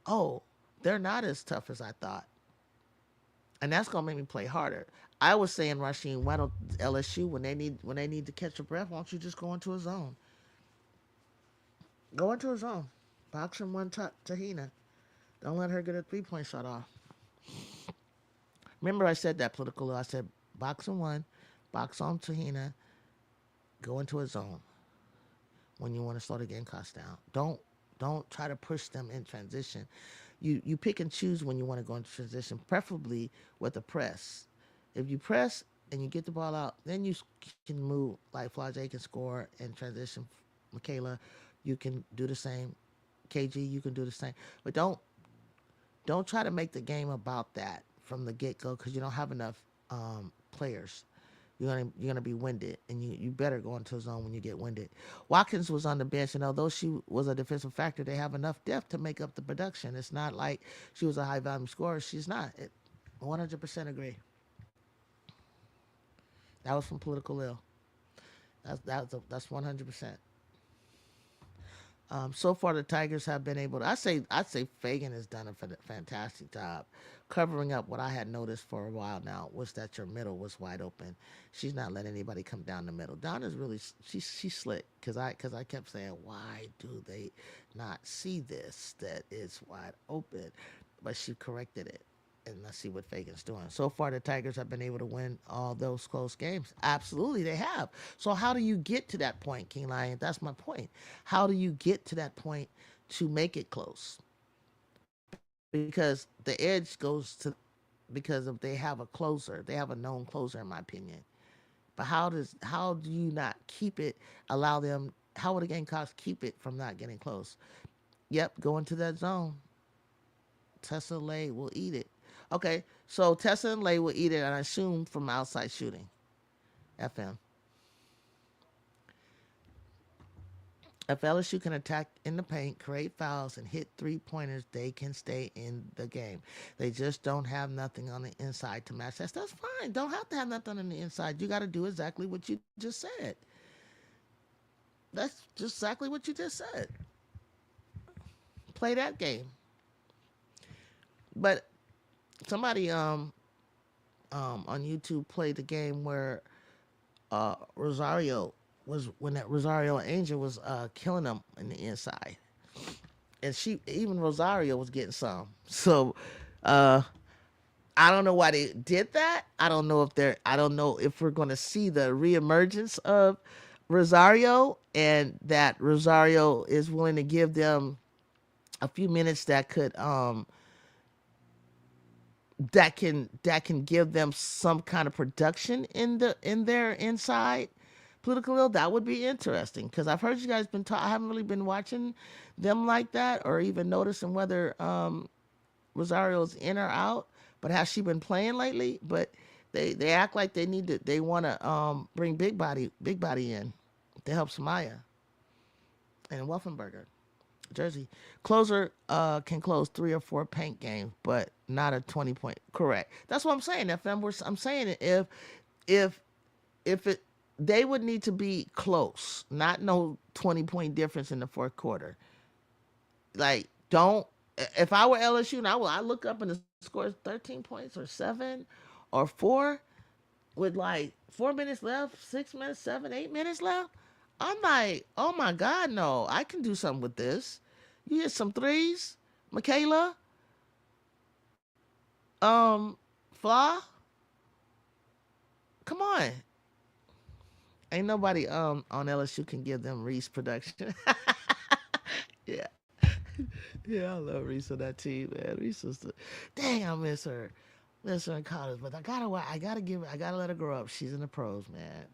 oh, they're not as tough as I thought. And that's gonna make me play harder. I was saying, Rasheen, why don't LSU when they need to catch a breath, why don't you just go into a zone? Go into a zone. Box and one Tahina. Don't let her get a 3-point shot off. Remember I said that political. I said box and one, box on Tahina, go into a zone when you want to slow the Gamecocks down. Don't try to push them in transition. You pick and choose when you want to go into transition, preferably with a press. If you press and you get the ball out, then you can move like Flajay can score and transition. Michaela, you can do the same. KG, you can do the same. But don't try to make the game about that from the get go because you don't have enough players. You're gonna be winded, and you better go into a zone when you get winded. Watkins was on the bench, and although she was a defensive factor, they have enough depth to make up the production. It's not like she was a high volume scorer. She's not. 100% agree. That was from Political Ill. That's 100%. So far, the Tigers have been able to. I'd say Fagan has done a fantastic job covering up what I had noticed for a while now was that your middle was wide open. She's not letting anybody come down the middle. Donna's really she's slick because I kept saying why do they not see this that it's wide open, but she corrected it. And let's see what Fagan's doing. So far, the Tigers have been able to win all those close games. Absolutely, they have. So how do you get to that point, King Lion? That's my point. How do you get to that point to make it close? Because the edge goes to because if they have a closer, they have a known closer, in my opinion. But how do you not keep it? Allow them. How would the Gamecocks keep it from not getting close? Yep, go into that zone. Tessa Lay will eat it. Okay, so Tessa and Lay will eat it, and I assume from outside shooting. FM. If LSU can attack in the paint, create fouls, and hit 3-pointers, they can stay in the game. They just don't have nothing on the inside to match that. That's fine. Don't have to have nothing on the inside. You got to do exactly what you just said. That's just exactly what you just said. Play that game. But somebody on YouTube played the game where Rosario was when that Rosario Angel was killing them in the inside, and she even Rosario was getting some. So uh, I don't know why they did that. I don't know if we're going to see the reemergence of Rosario and that Rosario is willing to give them a few minutes that can give them some kind of production in their inside political ill. That would be interesting because I've heard you guys I haven't really been watching them like that or even noticing whether Rosario's in or out. But has she been playing lately? But they act like they want to bring big body in to help Samaya and Wolfenberger. Jersey closer can close 3 or 4 paint games, but not a 20-point. Correct. That's what I'm saying. I'm saying if if it they would need to be close, not no 20-point difference in the fourth quarter. Like don't. If I were LSU, and I look up and the score is 13 points or 7 or 4 with like 4 minutes left, 6 minutes, 7, 8 minutes left. I'm like, oh my God, no, I can do something with this. You hit some threes, Michaela, um, Flaw. Come on. Ain't nobody on LSU can give them Reese production. Yeah. Yeah, I love Reese on that team, man. Reese was dang, I miss her in college. But I gotta let her grow up. She's in the pros, man.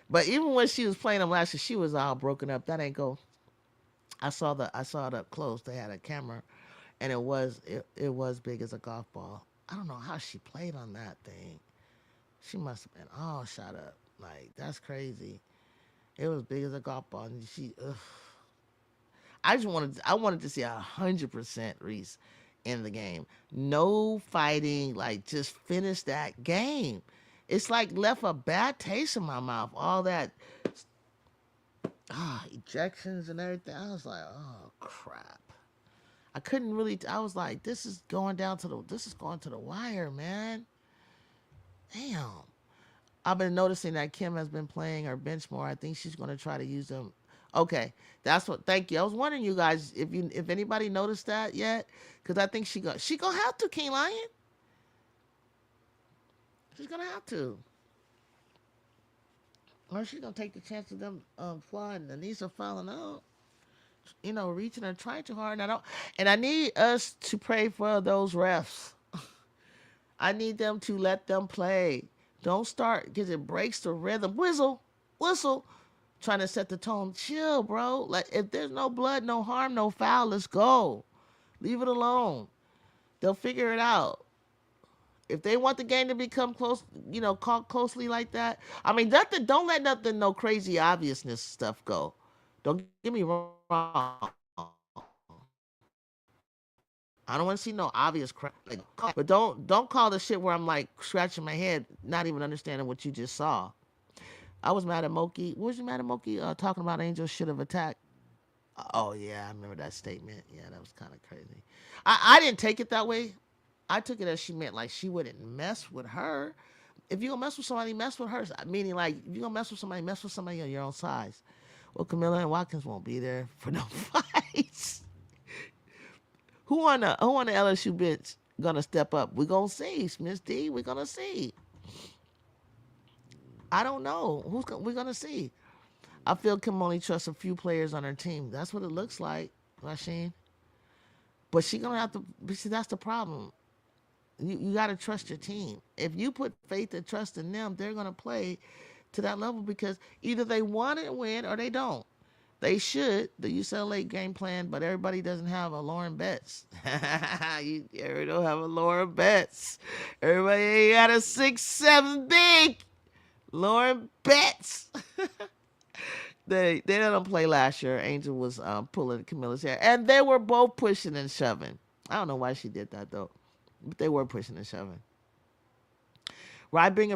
But even when she was playing them last year, she was all broken up. That ain't go. I saw it up close. They had a camera, and it was big as a golf ball. I don't know how she played on that thing. She must have been all shot up. Like, that's crazy. It was big as a golf ball. And ugh. I wanted to see 100% Reese in the game. No fighting, like just finish that game. It's like left a bad taste in my mouth. All that ejections and everything. I was like, oh crap. I couldn't really. I was like, this is going to the wire, man. Damn. I've been noticing that Kim has been playing her bench more. I think she's going to try to use them. Okay, that's what. Thank you. I was wondering, you guys, if anybody noticed that yet, because I think she gonna have to, King Lion. She's gonna have to, or she's gonna take the chance of them flying. The knees are falling out. Reaching and trying too hard. And I need us to pray for those refs. I need them to let them play. Don't start because it breaks the rhythm. Whistle, trying to set the tone. Chill, bro. Like if there's no blood, no harm, no foul, let's go. Leave it alone. They'll figure it out. If they want the game to become close, caught closely like that. I mean, nothing. Don't let nothing, no crazy obviousness stuff go. Don't get me wrong. I don't want to see no obvious crap. But don't call the shit where I'm like scratching my head, not even understanding what you just saw. I was mad at Moki. What was you mad at Moki? Talking about Angel should have attacked. Oh yeah, I remember that statement. Yeah, that was kind of crazy. I didn't take it that way. I took it as she meant like she wouldn't mess with her. If you gonna mess with somebody, mess with her. Meaning like if you gonna mess with somebody on your own size. Well, Camilla and Watkins won't be there for no fights. Who on the LSU bench gonna step up? We gonna see, Miss D. We gonna see. I don't know we're gonna see. I feel Kim only trusts a few players on her team. That's what it looks like, Rasheen. But she gonna have to. See, that's the problem. You got to trust your team. If you put faith and trust in them, they're gonna play to that level because either they want to win or they don't. They should. The UCLA game plan, but everybody doesn't have a Lauren Betts. Everybody don't have a Lauren Betts. Everybody ain't got a 6'7" big Lauren Betts. They didn't play last year. Angel was pulling Camilla's hair, and they were both pushing and shoving. I don't know why she did that though, but they were pushing and shoving. Why bring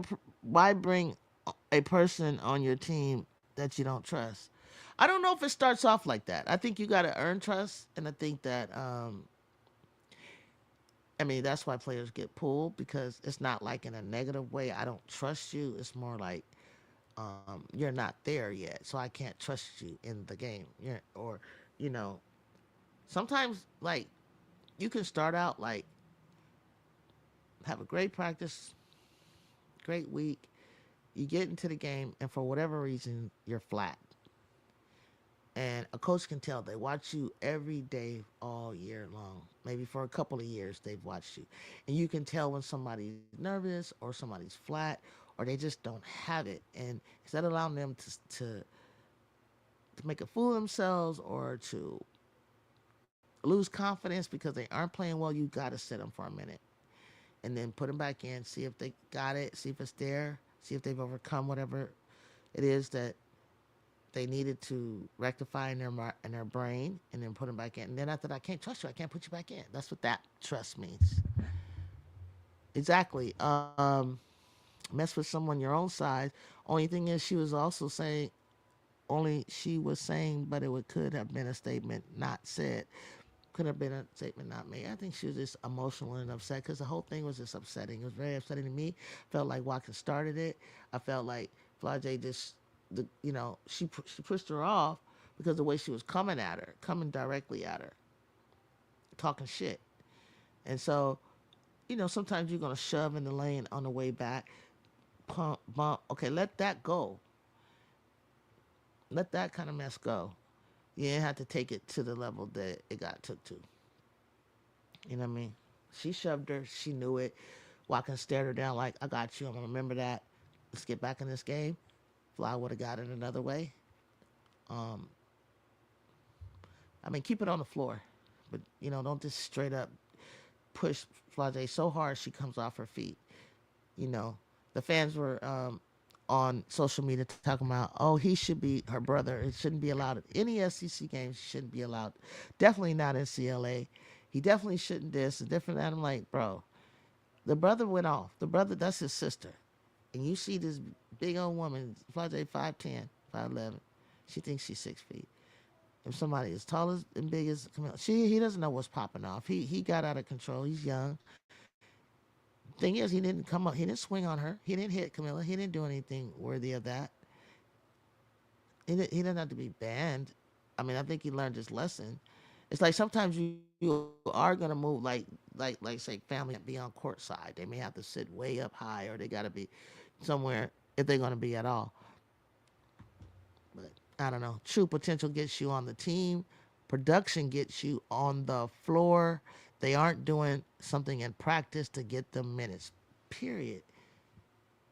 a person on your team that you don't trust? I don't know if it starts off like that. I think you got to earn trust, and I think that I mean that's why players get pulled because it's not like in a negative way. I don't trust you. It's more like you're not there yet, so I can't trust you in the game. Or you know, sometimes like you can start out like have a great practice, great week. You get into the game, and for whatever reason, you're flat. And a coach can tell they watch you every day all year long. Maybe for a couple of years they've watched you. And you can tell when somebody's nervous or somebody's flat or they just don't have it. And instead of allowing them to make a fool of themselves or to lose confidence because they aren't playing well, you got to sit them for a minute and then put them back in, see if they got it, see if it's there, see if they've overcome whatever it is that they needed to rectify in their brain, and then put them back in. And then after that, I can't trust you. I can't put you back in. That's what that trust means. Exactly. Mess with someone your own size. Only thing is, she was also saying. Only she was saying, but could have been a statement not said. Could have been a statement not made. I think she was just emotional and upset because the whole thing was just upsetting. It was very upsetting to me. Felt like Watkins started it. I felt like Flage just, she pushed her off because of the way she was coming at her, coming directly at her, talking shit. And so, sometimes you're gonna shove in the lane on the way back, pump, bump. Okay, let that go. Let that kind of mess go. You didn't have to take it to the level that it got took to. You know what I mean? She shoved her. She knew it. Watkins stared her down like, I got you. I'm going to remember that. Let's get back in this game. Fly would have got it another way. Um, I mean, keep it on the floor. But, don't just straight up push Flage so hard she comes off her feet. You know, The fans were on social media talking about, oh, he should be her brother. It shouldn't be allowed at any SEC games. Shouldn't be allowed. Definitely not in CLA. He definitely shouldn't this and different. And I'm like, bro, the brother went off. The brother, that's his sister. And you see this big old woman, Flajay 5'10", 5'11". She thinks she's 6 feet. If somebody as tall as and big as Camille, he doesn't know what's popping off. He got out of control. He's young. Thing is, he didn't come up. He didn't swing on her. He didn't hit Camilla. He didn't do anything worthy of that. He didn't have to be banned. I mean, I think he learned his lesson. It's like sometimes you are gonna move like say family can't be on court side. They may have to sit way up high, or they gotta be somewhere if they're gonna be at all. But I don't know. True potential gets you on the team. Production gets you on the floor. They aren't doing something in practice to get them minutes. Period.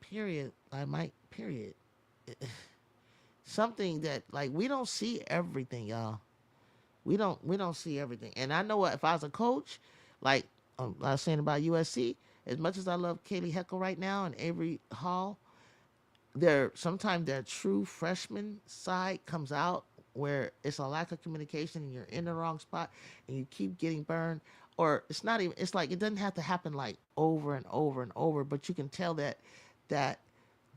Period. I might. Period. Something that like we don't see everything, y'all. We don't see everything. And I know what if I was a coach, like I was saying about USC, as much as I love Kaylee Heckle right now and Avery Hall, sometimes their true freshman side comes out where it's a lack of communication and you're in the wrong spot and you keep getting burned. Or it's not even it's like it doesn't have to happen like over and over and over, but you can tell that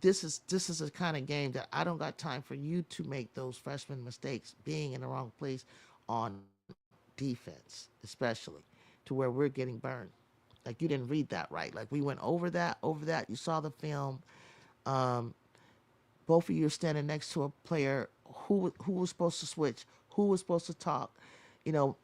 this is a kind of game that I don't got time for you to make those freshman mistakes being in the wrong place on defense, especially to where we're getting burned. Like you didn't read that right. Like we went over that. You saw the film. Um, Both of you are standing next to a player who was supposed to switch, who was supposed to talk. You know,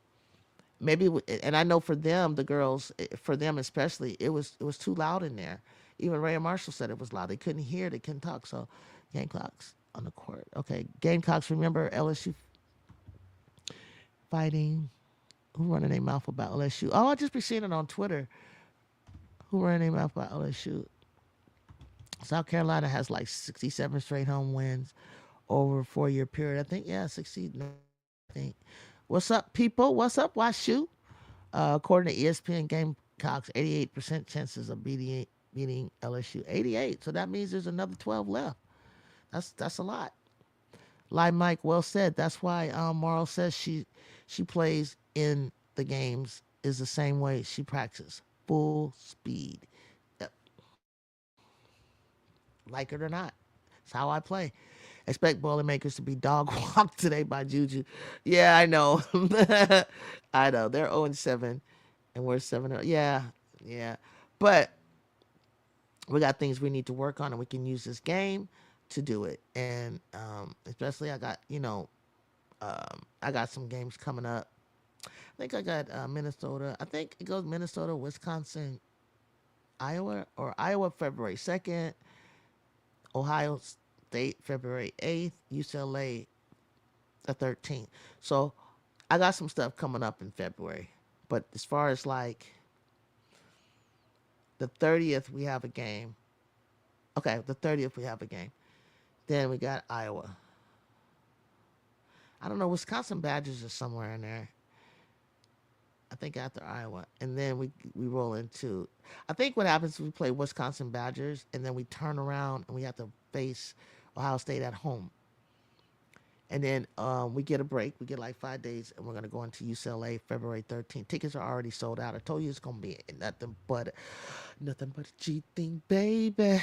maybe and I know for them, the girls, for them especially, it was too loud in there. Even Ray and Marshall said it was loud. They couldn't hear, they couldn't talk. So, Gamecocks on the court. Okay, Gamecocks. Remember LSU fighting. Who running their mouth about LSU? Oh, I just be seeing it on Twitter. Who running their mouth about LSU? South Carolina has like 67 straight home wins over a 4 year period. I think, yeah, 60. No, I think. What's up, people? What's up, WashU? According to ESPN Gamecocks, 88% chances of beating LSU. 88. So that means there's another 12 left. That's a lot. Like Mike well said, that's why Marl says she plays in the games is the same way she practices. Full speed. Yep. Like it or not. It's how I play. Expect Boilermakers to be dog walked today by Juju. Yeah, I know. I know. They're 0-7 and we're 7. Yeah, yeah. But we got things we need to work on and we can use this game to do it. And especially I got, I got some games coming up. I think I got Minnesota. I think it goes Minnesota, Wisconsin, Iowa, or Iowa February 2nd, Ohio State February 8th, UCLA the 13th. So I got some stuff coming up in February. But as far as like the 30th, we have a game. Okay, the 30th, we have a game. Then we got Iowa. I don't know, Wisconsin Badgers is somewhere in there. I think after Iowa, and then we roll into. I think what happens is we play Wisconsin Badgers, and then we turn around and we have to face Ohio State at home, and then we get a break. We get like 5 days, and we're gonna go into UCLA February 13th. Tickets are already sold out. I told you it's gonna be nothing but a G thing, baby.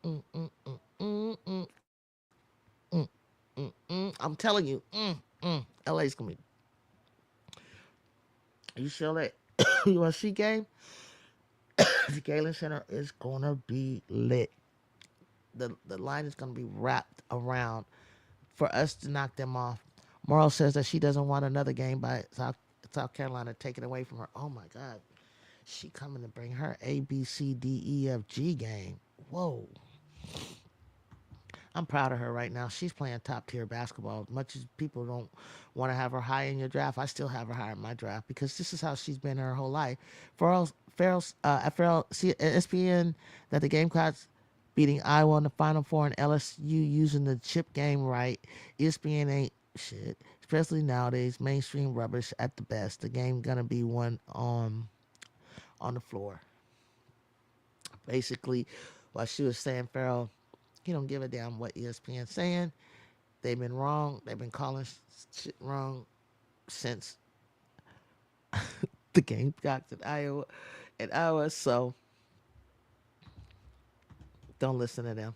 Mm, mm, mm, mm, mm, mm, I'm telling you, LA's gonna be UCLA USC game. The Galen Center is gonna be lit. The line is gonna be wrapped around for us to knock them off. Morrow says that she doesn't want another game by South Carolina taken away from her. Oh my God, she coming to bring her ABCDEFG game. Whoa, I'm proud of her right now. She's playing top tier basketball. As much as people don't want to have her high in your draft, I still have her high in my draft because this is how she's been her whole life. Farrell, ESPN that the Gamecocks beating Iowa in the Final Four and LSU using the chip game right. ESPN ain't shit, especially nowadays. Mainstream rubbish at the best. The game gonna be won on the floor. Basically, While she was saying, Pharaoh, he don't give a damn what ESPN's saying. They've been wrong. They've been calling shit wrong since the Gamecocks at Iowa. So don't listen to them.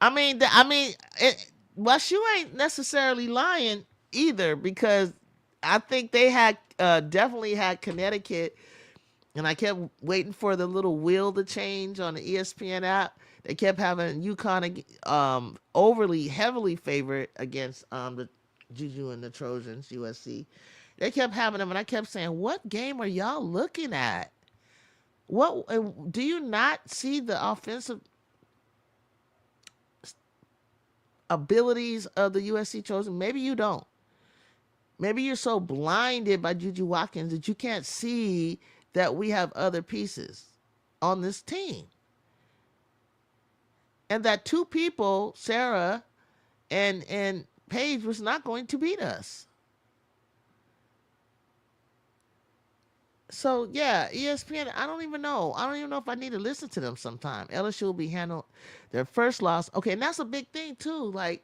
Well, you ain't necessarily lying either because I think they had definitely had Connecticut, and I kept waiting for the little wheel to change on the ESPN app. They kept having UConn overly heavily favored against the Juju and the Trojans, USC. They kept having them, and I kept saying, "What game are y'all looking at? What do you not see the offensive abilities of the USC Trojans? Maybe you don't. Maybe you're so blinded by Juju Watkins that you can't see that we have other pieces on this team, and that two people, Sarah and Paige, was not going to beat us." So yeah, ESPN. I don't even know. I don't even know if I need to listen to them sometime. LSU will be handled their first loss. Okay, and that's a big thing too. Like,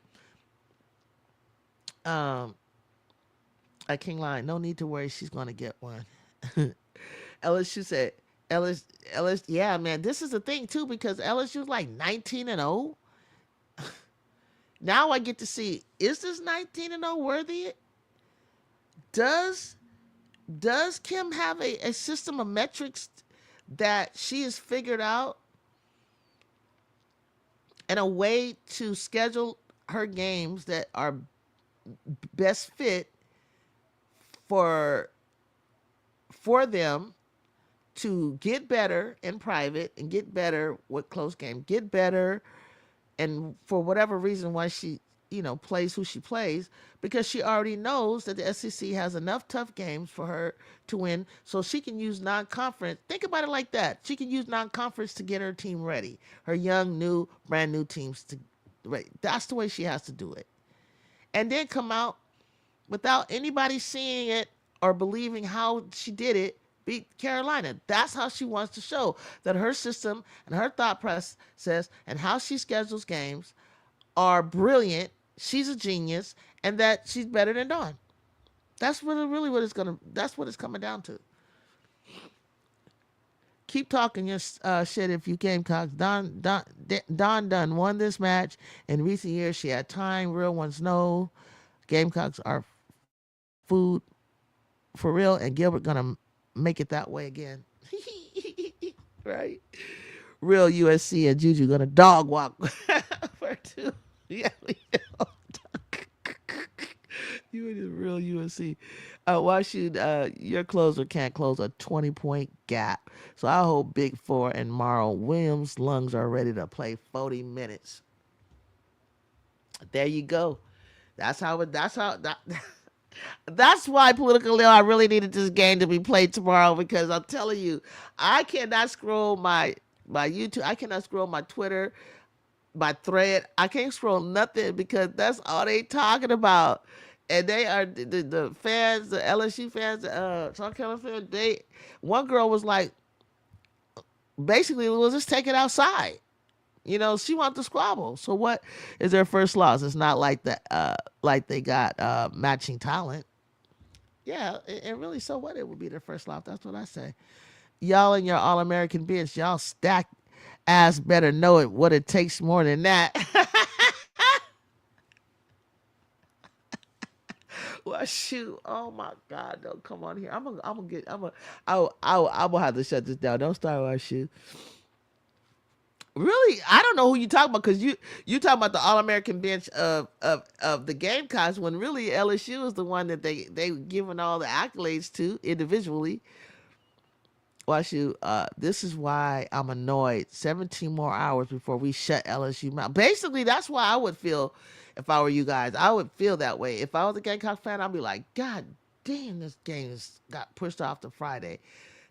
um, at King Line, no need to worry. She's going to get one. LSU said, LS, yeah, man, this is the thing too because LSU's like 19-0. Now I get to see, is this 19-0 worthy? Does Kim have a system of metrics that she has figured out and a way to schedule her games that are best fit for them to get better in private and get better with close game, get better, and for whatever reason why she plays who she plays, because she already knows that the SEC has enough tough games for her to win, so she can use non-conference. Think about it like that. She can use non-conference to get her team ready, her young, new, brand new teams to ready. That's the way she has to do it, and then come out without anybody seeing it or believing how she did it, beat Carolina. That's how she wants to show that her system and her thought process and how she schedules games are brilliant. She's a genius, and that she's better than Dawn. That's really what it's gonna. That's what it's coming down to. Keep talking your shit if you Gamecocks. Dawn done won this match. In recent years, she had time. Real ones know. Gamecocks are food for real, and Gilbert gonna make it that way again. Right? Real USC and Juju gonna dog walk for two. Yeah, we know. You are the real USC. Why should your closer can't close a 20-point gap? So I hope Big Four and Marl Williams' lungs are ready to play 40 minutes. There you go. That's how it. That's how that. That's why politically I really needed this game to be played tomorrow because I'm telling you, I cannot scroll my YouTube. I cannot scroll my Twitter, my thread. I can't scroll nothing because that's all they talking about. And they are the fans, the LSU fans, South Carolina fans. One girl was like, basically, we'll just take it outside. She wants to squabble. So what is their first loss? It's not like that. Like they got matching talent. Yeah, and really, so what? It would be their first loss. That's what I say. Y'all and your All-American bench, y'all stack ass better know it. What it takes more than that. Well, shoot! Oh my God! Don't come on here. I'm gonna have to shut this down. Don't start with shoot. Really, I don't know who you talking about because you talking about the All American bench of the Gamecocks when really LSU is the one that they giving all the accolades to individually. This is why I'm annoyed. 17 more hours before we shut LSU mouth. Basically, that's why I would feel if I were you guys. I would feel that way. If I was a Gamecock fan, I'd be like, God damn, this game got pushed off to Friday.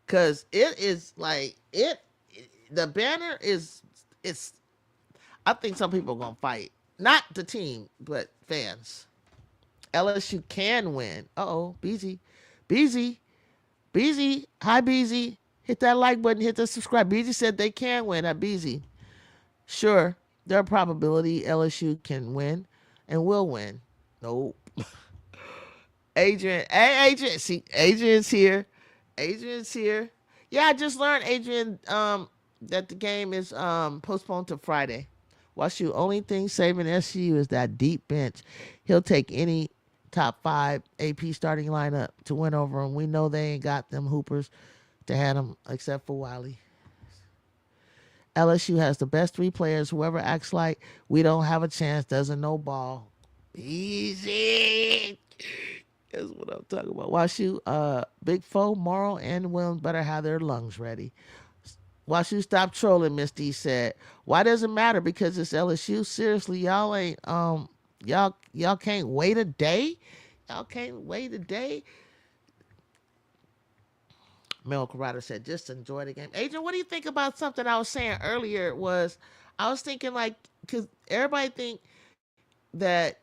Because it is like, the banner it's, I think some people are going to fight. Not the team, but fans. LSU can win. Uh-oh, Beezy. Beezy. Hi, Beezy. Hit that like button. Hit the subscribe. Beezy said they can win at Beezy. Sure, there are probability LSU can win and will win. Nope. Adrian, hey Adrian, see Adrian's here. Adrian's here. Yeah, I just learned, Adrian, that the game is postponed to Friday. Watch you. Only thing saving SU is that deep bench. He'll take any top five AP starting lineup to win over them. We know they ain't got them hoopers to have them except for Wiley. LSU has the best three players. Whoever acts like we don't have a chance doesn't know ball. Easy. That's what I'm talking about. WashU, Big Foe, Morrow, and Williams better have their lungs ready. WashU, stop trolling, Miss D said. Why does it matter? Because it's LSU. Seriously, y'all ain't y'all can't wait a day. Y'all can't wait a day. Mel Corrado said, just enjoy the game. Adrian, what do you think about something I was saying earlier? I was thinking like, because everybody think that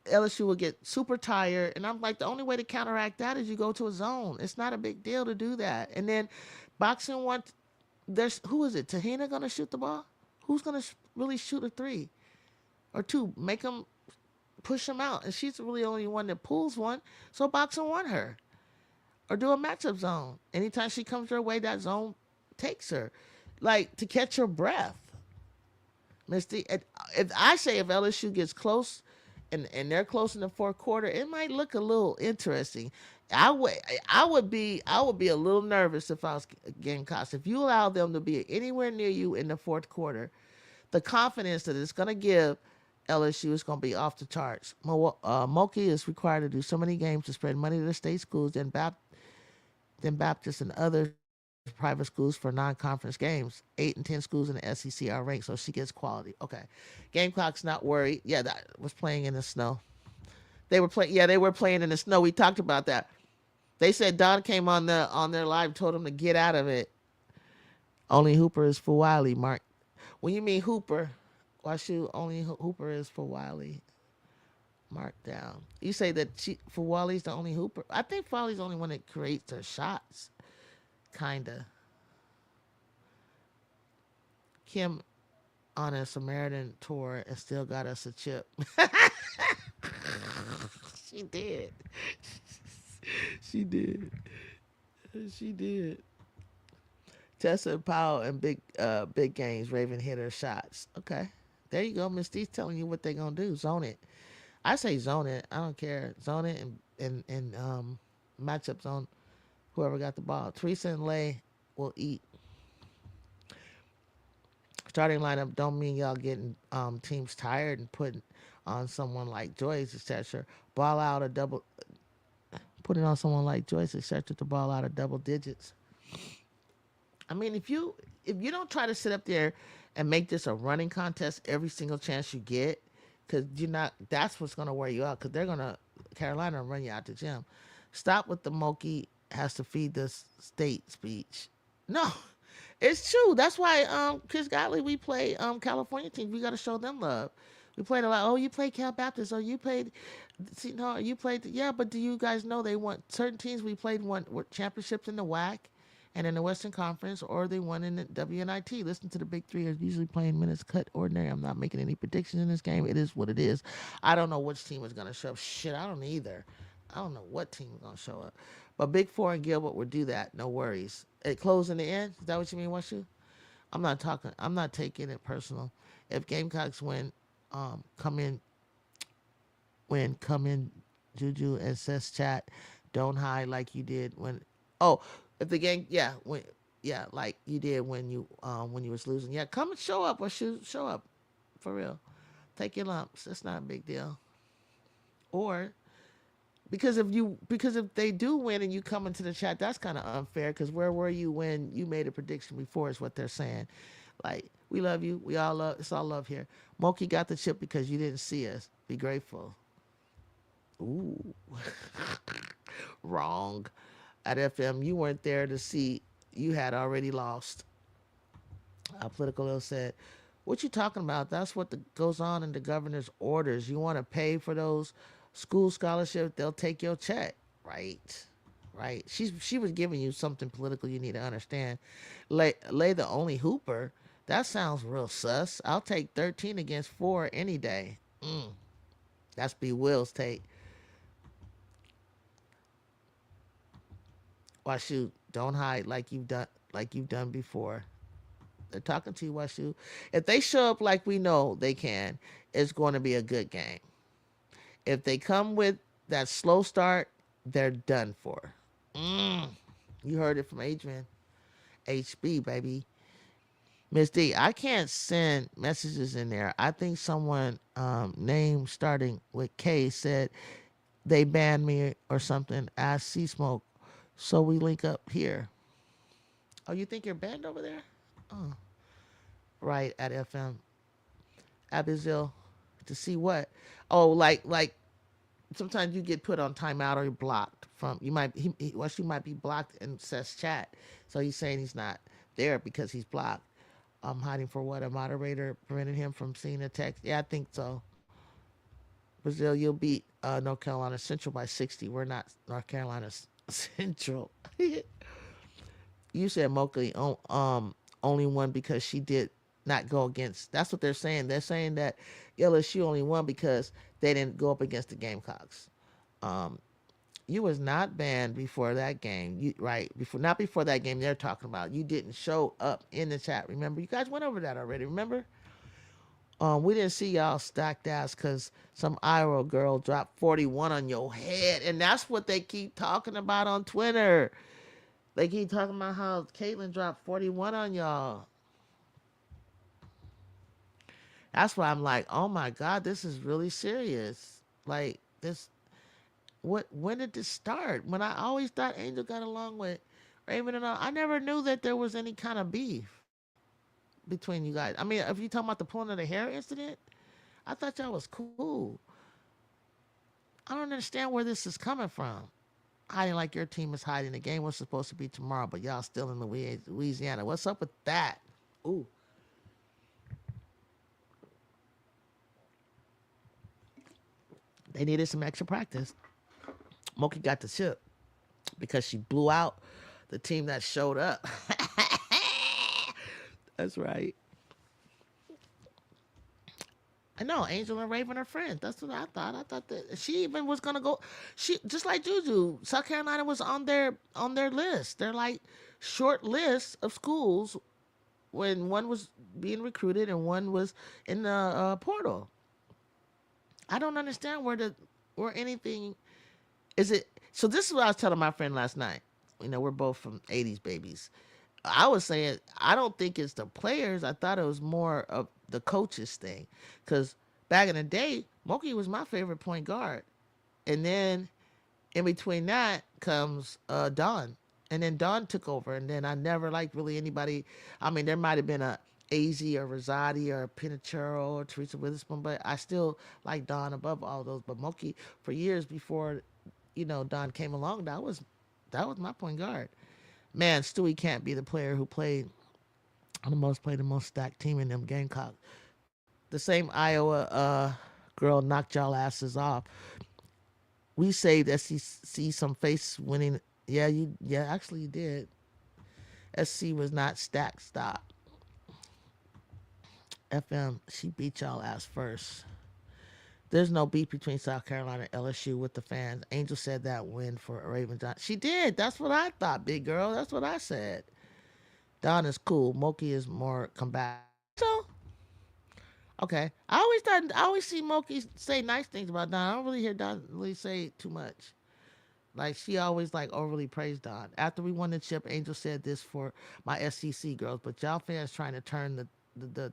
LSU will get super tired, and I'm like, the only way to counteract that is you go to a zone. It's not a big deal to do that. And then boxing one, there's who is it? Tahina gonna shoot the ball? Who's gonna really shoot a three or two? Make them push them out, and she's really the only one that pulls one. So boxing want her or do a matchup zone. Anytime she comes her way, that zone takes her, like to catch her breath. Misty, if I say if LSU gets close, and they're close in the fourth quarter, it might look a little interesting. I would I would be a little nervous if I was Gamecocks. If you allow them to be anywhere near you in the fourth quarter, the confidence that it's going to give LSU is going to be off the charts. Moki is required to do so many games to spread money to the state schools, then Baptist and other private schools for non-conference games. 8 and 10 schools in the SEC are ranked, so she gets quality. Okay, Gamecocks not worried. Yeah, that was playing in the snow. They were playing. Yeah, they were playing in the snow. We talked about that. They said Don came on their live, told them to get out of it. Only Hooper is for Wiley, Mark. When you mean Hooper, why shoot only Hooper is for Wiley? Mark down. You say that for Wiley's the only Hooper. I think Wiley's the only one that creates her shots. Kinda. Kim on a Samaritan tour and still got us a chip. She did. She did. She did. Tessa and Powell and big games. Raven hit her shots. Okay. There you go. Miss D's telling you what they gonna do. Zone it. I say zone it. I don't care. Zone it and matchup zone whoever got the ball. Teresa and Lay will eat. Starting lineup don't mean y'all getting teams tired and putting on someone like Joyce, etc. Ball out a double, putting on someone like Joyce, etc. to ball out of double digits. I mean, if you don't try to sit up there and make this a running contest every single chance you get, because you're not, that's what's gonna wear you out. Because they're gonna Carolina run you out the gym. Stop with the Moki has to feed the state speech. No, it's true. That's why Chris Godley, we play California teams. We got to show them love. We played a lot. Oh, you played Cal Baptist. Oh, you played. See, no, you played. Yeah, but do you guys know they won certain teams? We played won championships in the WAC and in the Western Conference, or they won in the WNIT. Listen to the big three are usually playing minutes cut ordinary. I'm not making any predictions in this game. It is what it is. I don't know which team is gonna show up. Shit, I don't either. I don't know what team is gonna show up. But Big Four and Gilbert will do that. No worries. It closed in the end. Is that what you mean, Washu? I'm not talking. I'm not taking it personal. If Gamecocks win, come in, come in, Juju and says chat. Don't hide like you did when. Oh, if the game, yeah, like you did when you was losing. Yeah, come and show up or show up, for real. Take your lumps. It's not a big deal. Or because if they do win and you come into the chat, that's kind of unfair. Because where were you when you made a prediction before? Is what they're saying. Like, we love you. We all love. It's all love here. Moki got the chip because you didn't see us. Be grateful. Ooh, wrong. At FM, you weren't there to see. You had already lost. Political ill said, "What you talking about? That's what goes on in the governor's orders. You want to pay for those school scholarships? They'll take your check, right?" right? She was giving you something political you need to understand. Lay the only hooper. That sounds real sus. I'll take 13 against 4 any day. That's B Will's take. Washu, don't hide like you've done before. They're talking to you, Washu. If they show up like we know they can, it's going to be a good game. If they come with that slow start, they're done for. Mm. You heard it from Adrian. HB, baby. Miss D, I can't send messages in there. I think someone name starting with K said they banned me or something. Ask C Smoke. So we link up here. Oh, you think you're banned over there? Oh, right at FM. Abizil. To see what? Oh, like sometimes you get put on timeout or you're blocked from you might well you might be blocked and says chat. So he's saying he's not there because he's blocked. Hiding for what? A moderator prevented him from seeing a text. Yeah, I think so. Brazil, you'll beat North Carolina Central by 60. We're not North Carolina Central. You said Mokley only won because she did not go against. That's what they're saying. They're saying that LSU only won because they didn't go up against the Gamecocks. Um, you was not banned before that game. You right before not before that game they're talking about. You didn't show up in the chat. Remember, you guys went over that already. Remember? We didn't see y'all stacked ass because some Iro girl dropped 41 on your head, and that's what they keep talking about on Twitter. They keep talking about how Caitlyn dropped 41 on y'all. That's why I'm like, oh my god, this is really serious. Like this, what? When did this start? When I always thought Angel got along with Raven and all, I never knew that there was any kind of beef between you guys. I mean, if you talking about the pulling of the hair incident, I thought y'all was cool. I don't understand where this is coming from. Hiding like your team is hiding. The game was supposed to be tomorrow, but y'all still in Louisiana. What's up with that? Ooh, they needed some extra practice. Moki got the chip because she blew out the team that showed up. That's right. I know Angel and Raven are friends. That's what I thought. I thought that she even was gonna go. She just like Juju. South Carolina was on their list. They're like short lists of schools when one was being recruited and one was in the portal. I don't understand where anything is it. So this is what I was telling my friend last night. We're both from '80s babies. I was saying I don't think it's the players. I thought it was more of the coaches thing, because back in the day, Moki was my favorite point guard, and then in between that comes Don, and then Don took over, and then I never liked really anybody. I mean, there might have been a AZ or Rosati or Pinachero or Teresa Witherspoon, but I still like Don above all those. But Moki, for years before, Don came along, that was my point guard. Man, Stewie can't be the player who played the most stacked team in them Gamecocks. The same Iowa girl knocked y'all asses off. We saved SEC some face winning. Yeah, actually you did. SC was not stacked. Stop. FM, she beat y'all ass first. There's no beef between South Carolina and LSU with the fans. Angel said that win for Raven John. She did. That's what I thought, big girl. That's what I said. Don is cool. Moki is more combative. So, okay. I always see Moki say nice things about Don. I don't really hear Don really say too much. Like she always like overly praised Don. After we won the chip, Angel said this for my SEC girls, but y'all fans trying to turn the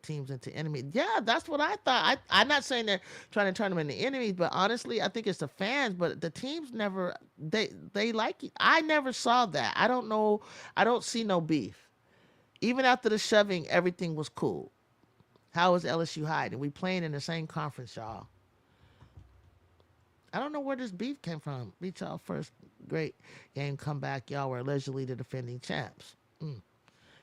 teams into enemies. Yeah, that's what I thought. I'm not saying they're trying to turn them into enemies, but honestly, I think it's the fans. But the teams never they like it. I never saw that. I don't know. I don't see no beef. Even after the shoving, everything was cool. How is LSU hiding? We playing in the same conference, y'all. I don't know where this beef came from. Beat y'all first great game comeback. Y'all were allegedly the defending champs.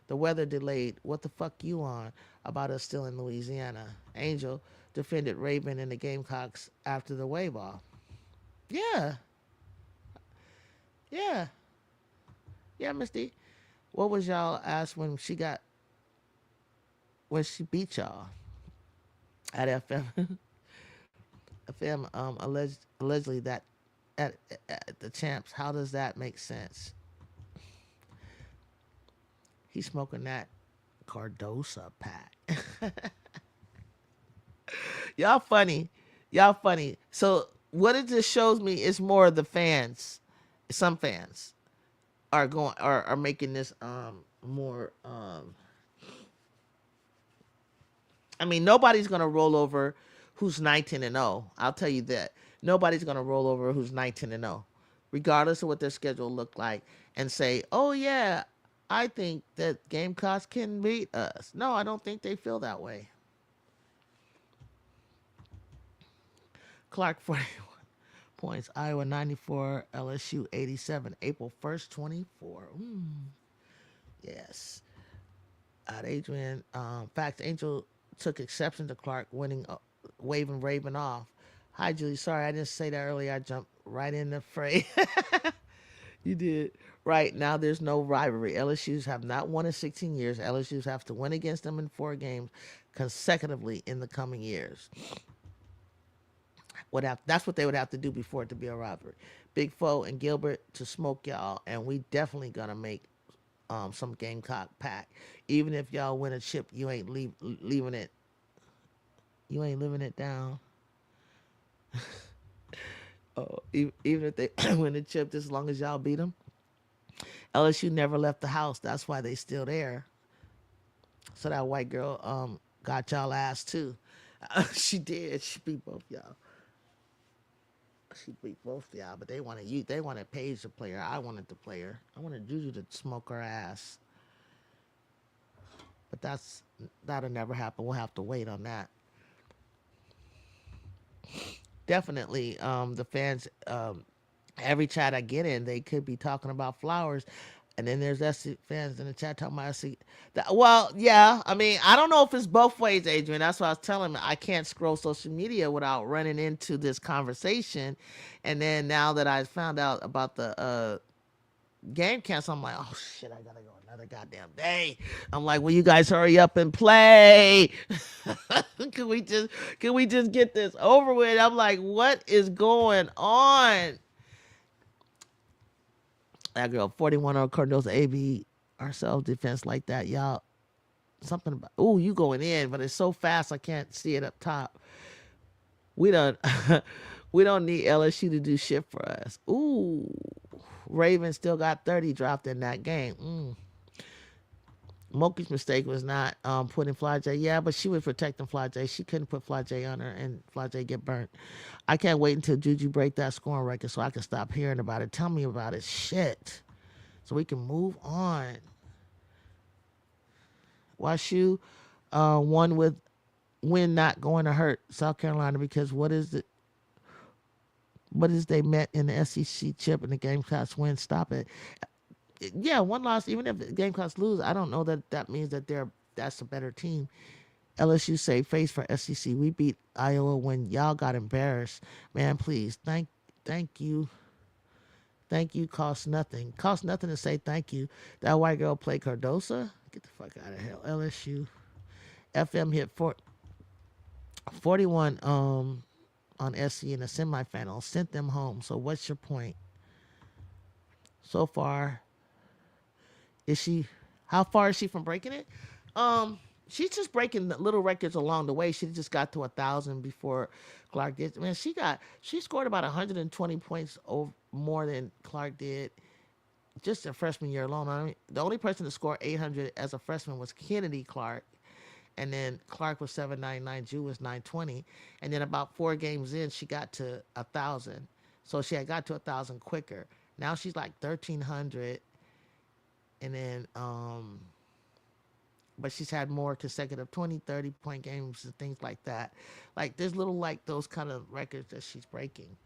The weather delayed. What the fuck you on about us still in Louisiana? Angel defended Raven and the Gamecocks after the wave off. Yeah, yeah. Yeah, Misty. What was y'all asked when she beat y'all at FM? FM allegedly that at the champs. How does that make sense? He's smoking that Cardosa pack. Y'all funny. Y'all funny. So what it just shows me is more of the fans. Some fans are making this more I mean, nobody's gonna roll over who's 19-0. I'll tell you that. Nobody's gonna roll over who's 19-0, regardless of what their schedule look like, and say, "Oh yeah, I think that Gamecocks can beat us." No, I don't think they feel that way. Clark 41 points, Iowa 94, LSU 87, April 1st, 24. Yes. Adrian, Fact Angel took exception to Clark winning, waving Raven off. Hi, Julie. Sorry, I didn't say that earlier. I jumped right in the fray. You did. Right now, there's no rivalry. LSU's have not won in 16 years. LSU's have to win against them in 4 games consecutively in the coming years. That's what they would have to do before it to be a rivalry. Big Foe and Gilbert to smoke y'all, and we definitely gonna make some Gamecock pack. Even if y'all win a chip, you ain't leaving it. You ain't living it down. Oh, even if they win the chip, as long as y'all beat them. LSU never left the house. That's why they still there. So that white girl got y'all ass too. She did. She beat both y'all. She beat both y'all, but they wanted you. They wanted Paige to play her. I wanted to play her. I wanted Juju to smoke her ass. But that'll never happen. We'll have to wait on that. Definitely, the fans. Every chat I get in, they could be talking about Flowers, and then there's SC fans in the chat talking about SC. Well, yeah. I mean, I don't know if it's both ways, Adrian. That's what I was telling him. I can't scroll social media without running into this conversation, and then now that I found out about the game cancel, I'm like, oh shit, I gotta go another goddamn day. I'm like, will you guys hurry up and play? can we just can we just get this over with? I'm like, what is going on? That girl 41 on Cardinals AB ourselves defense like that, y'all. Something about you going in, but it's so fast I can't see it up top. We don't we don't need LSU to do shit for us. Ooh. Ravens still got 30 dropped in that game. Moki's mistake was not putting Fly J. Yeah, but she was protecting Fly J. She couldn't put Fly J on her and Fly J get burnt. I can't wait until Juju break that scoring record so I can stop hearing about it. Tell me about it. Shit. So we can move on. WashU won with win not going to hurt South Carolina because what is they met in the SEC chip and the Gamecocks win? Stop it. Yeah, one loss. Even if the Gamecocks lose, I don't know that that means that that's a better team. LSU say face for SEC. We beat Iowa when y'all got embarrassed. Man, please thank you. Thank you costs nothing. Costs nothing to say thank you. That white girl played Cardosa. Get the fuck out of hell. LSU. FM hit 41 on SC in the semifinals. Sent them home. So what's your point? So far, is she how far is she from breaking it? She's just breaking little records along the way. She just got to 1,000 before Clark did. Man, she scored about 120 points more than Clark did just her freshman year alone. I mean, the only person to score 800 as a freshman was Kennedy Clark, and then Clark was 799, Jew was 920, and then about 4 games in, she got to 1,000. So she had got to 1,000 quicker. Now she's like 1,300, and then but she's had more consecutive 20, 30 point games and things like that. Like there's little like those kind of records that she's breaking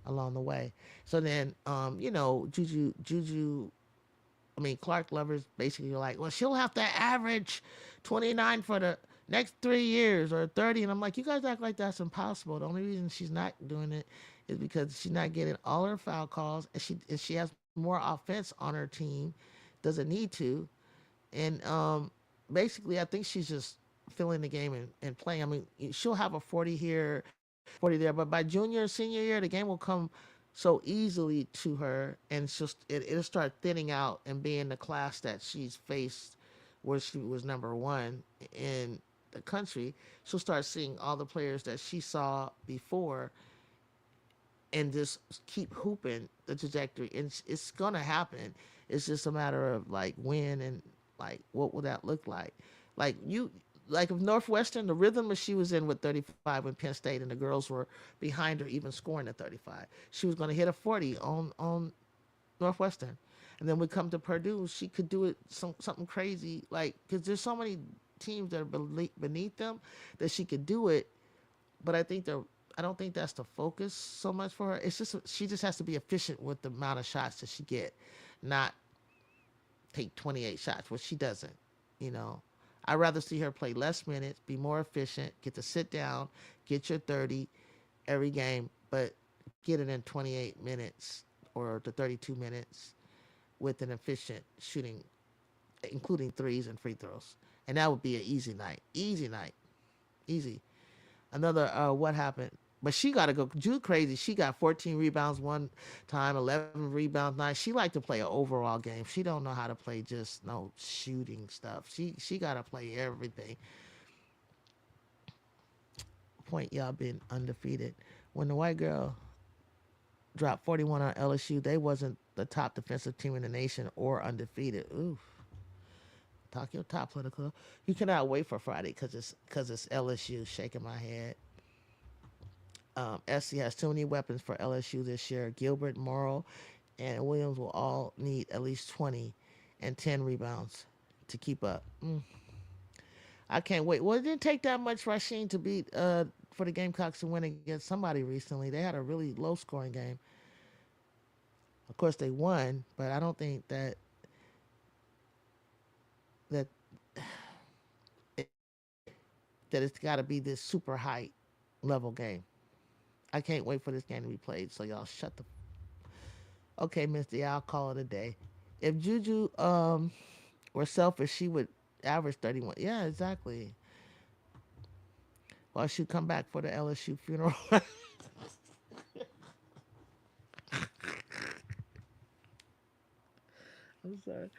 along the way. So then, Juju, I mean, Clark lovers basically are like, well, she'll have to average 29 for the next 3 years or 30. And I'm like, you guys act like that's impossible. The only reason she's not doing it is because she's not getting all her foul calls and she has more more offense on her team. Doesn't need to. And basically, I think she's just feeling the game and playing. I mean, she'll have a 40 here, 40 there, but by junior, senior year, the game will come so easily to her, and it'll start thinning out and being the class that she's faced, where she was number one in the country. She'll start seeing all the players that she saw before, and just keep hooping the trajectory. And it's gonna happen. It's just a matter of like when and like what would that look like. Like you, like if Northwestern, the rhythm that she was in with 35 when Penn State and the girls were behind her even scoring at 35, she was gonna hit a 40 on Northwestern. And then we come to Purdue, she could do it something crazy, like because there's so many teams that are beneath them that she could do it. But I don't think that's the focus so much for her. It's just she just has to be efficient with the amount of shots that she get, not take 28 shots, which she doesn't. You know, I'd rather see her play less minutes, be more efficient, get to sit down, get your 30 every game, but get it in 28 minutes or the 32 minutes with an efficient shooting, including threes and free throws. And that would be an easy night. Easy night. Easy. Another what happened? But she got to go Jude crazy. She got 14 rebounds one time, 11 rebounds nine. She like to play an overall game. She don't know how to play just no shooting stuff. She got to play everything. Point y'all been undefeated. When the white girl dropped 41 on LSU, they wasn't the top defensive team in the nation or undefeated. Oof. Talk your top political. You cannot wait for Friday because it's LSU. Shaking my head. SC has too many weapons for LSU this year. Gilbert, Morrow, and Williams will all need at least 20 and 10 rebounds to keep up. I can't wait. Well, it didn't take that much for Rasheen to beat for the Gamecocks to win against somebody recently. They had a really low scoring game. Of course, they won, but I don't think that it, that it's got to be this super high level game. I can't wait for this game to be played. So y'all shut the. Okay, Misty, I'll call it a day. If Juju were selfish, she would average 31. Yeah, exactly. Well, she'd come back for the LSU funeral. I'm sorry.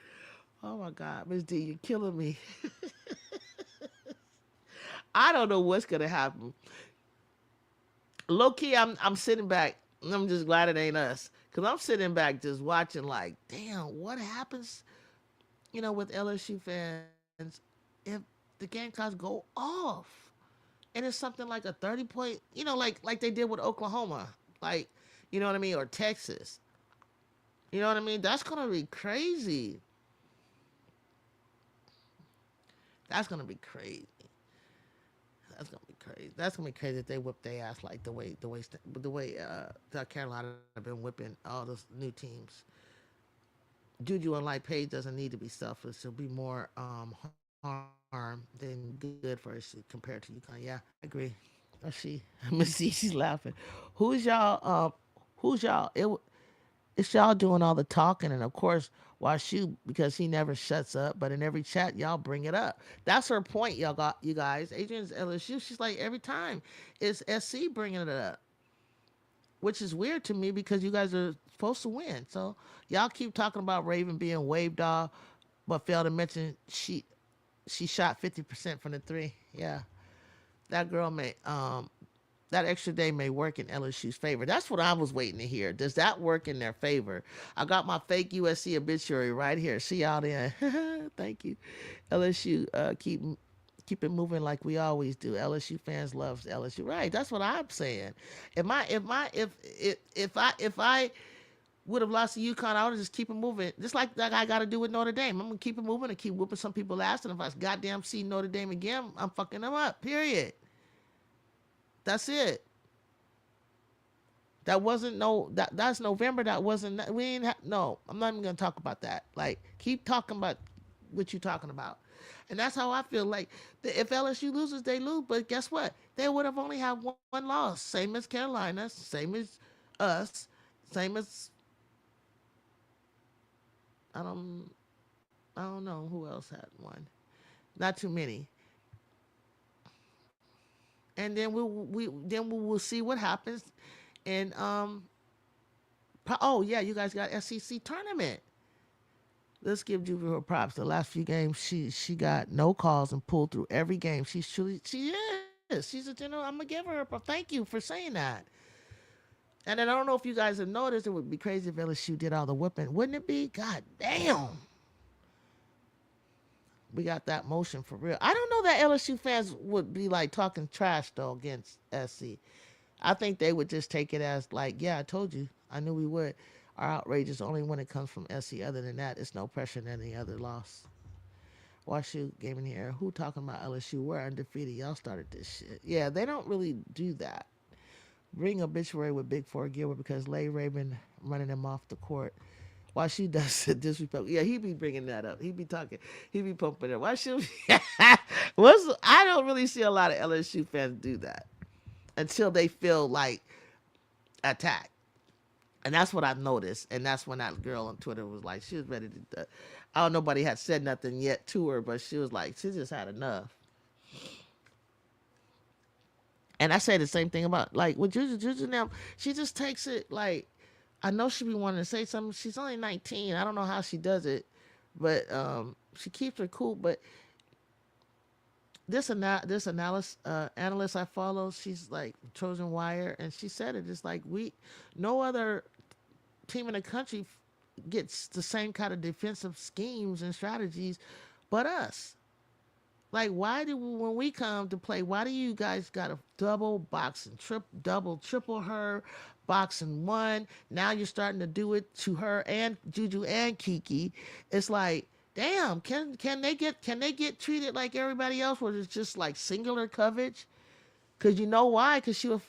Oh my God, Miss D, you're killing me. I don't know what's gonna happen. Low key, I'm sitting back. And I'm just glad it ain't us, cause I'm sitting back just watching like, damn, what happens? With LSU fans if the Gamecocks go off and it's something like a 30 point, like they did with Oklahoma, like you know what I mean, or Texas. You know what I mean? That's gonna be crazy. That's gonna be crazy. That's gonna be crazy. That's gonna be crazy if they whip their ass like the way South Carolina have been whipping all those new teams. Juju, unlike Page, doesn't need to be selfish. He'll be more harm than good for us compared to UConn. Yeah, I agree. Oh, I'm gonna see. She's laughing. Who's y'all? Who's y'all? It's y'all doing all the talking, and of course, Washu because he never shuts up. But in every chat, y'all bring it up. That's her point, y'all got you guys. Adrian's LSU. She's like every time it's SC bringing it up, which is weird to me because you guys are supposed to win. So y'all keep talking about Raven being waved off, but fail to mention she shot 50% from the three. Yeah, that girl may that extra day may work in LSU's favor. That's what I was waiting to hear. Does that work in their favor? I got my fake USC obituary right here. See y'all there. Thank you. LSU, keep it moving like we always do. LSU fans loves LSU. Right. That's what I'm saying. If I would have lost to UConn, I would just keep it moving. Just like that I got to do with Notre Dame. I'm gonna keep it moving and keep whooping some people ass. And if I goddamn see Notre Dame again, I'm fucking them up. Period. That's it. That wasn't that's November. That wasn't we ain't no. I'm not even gonna talk about that. Like keep talking about what you talking about, and that's how I feel. Like if LSU loses, they lose. But guess what? They would have only had one loss. Same as Carolina. Same as us. Same as I don't I don't know who else had one. Not too many. And then we will see what happens. And oh yeah, you guys got SEC tournament. Let's give Juju her props. The last few games, she got no calls and pulled through every game. She is. She's a general. I'm gonna give her. Thank you for saying that. And then I don't know if you guys have noticed, it would be crazy if LSU did all the whipping, wouldn't it be? God damn, we got that motion for real. I don't know that LSU fans would be like talking trash though against SC. I think they would just take it as like, yeah, I told you, I knew we would. Our outrage is only when it comes from SC. Other than that, it's no pressure in any other loss. WashU game in here. Who talking about LSU? We're undefeated. Y'all started this shit. Yeah, they don't really do that. Bring obituary with Big Four Gilbert because Lay Raven running him off the court. WashU does disrespect. Yeah, he be bringing that up. He be talking. He be pumping it. WashU. I don't really see a lot of LSU fans do that until they feel like attacked. And that's what I noticed. And that's when that girl on Twitter was like, she was ready to. I don't know, nobody had said nothing yet to her, but she was like, she just had enough. And I say the same thing about like with Juju now. She just takes it like, I know she be wanting to say something. She's only 19. I don't know how she does it, but she keeps her cool. But analyst I follow, she's like Trojan Wire, and she said it. It's like no other team in the country gets the same kind of defensive schemes and strategies, but us. Like, why do when we come to play? Why do you guys got to double box and triple her, box and one? Now you're starting to do it to her and Juju and Kiki. It's like, damn, can they get treated like everybody else, where it's just like singular coverage? Cause you know why? Cause she will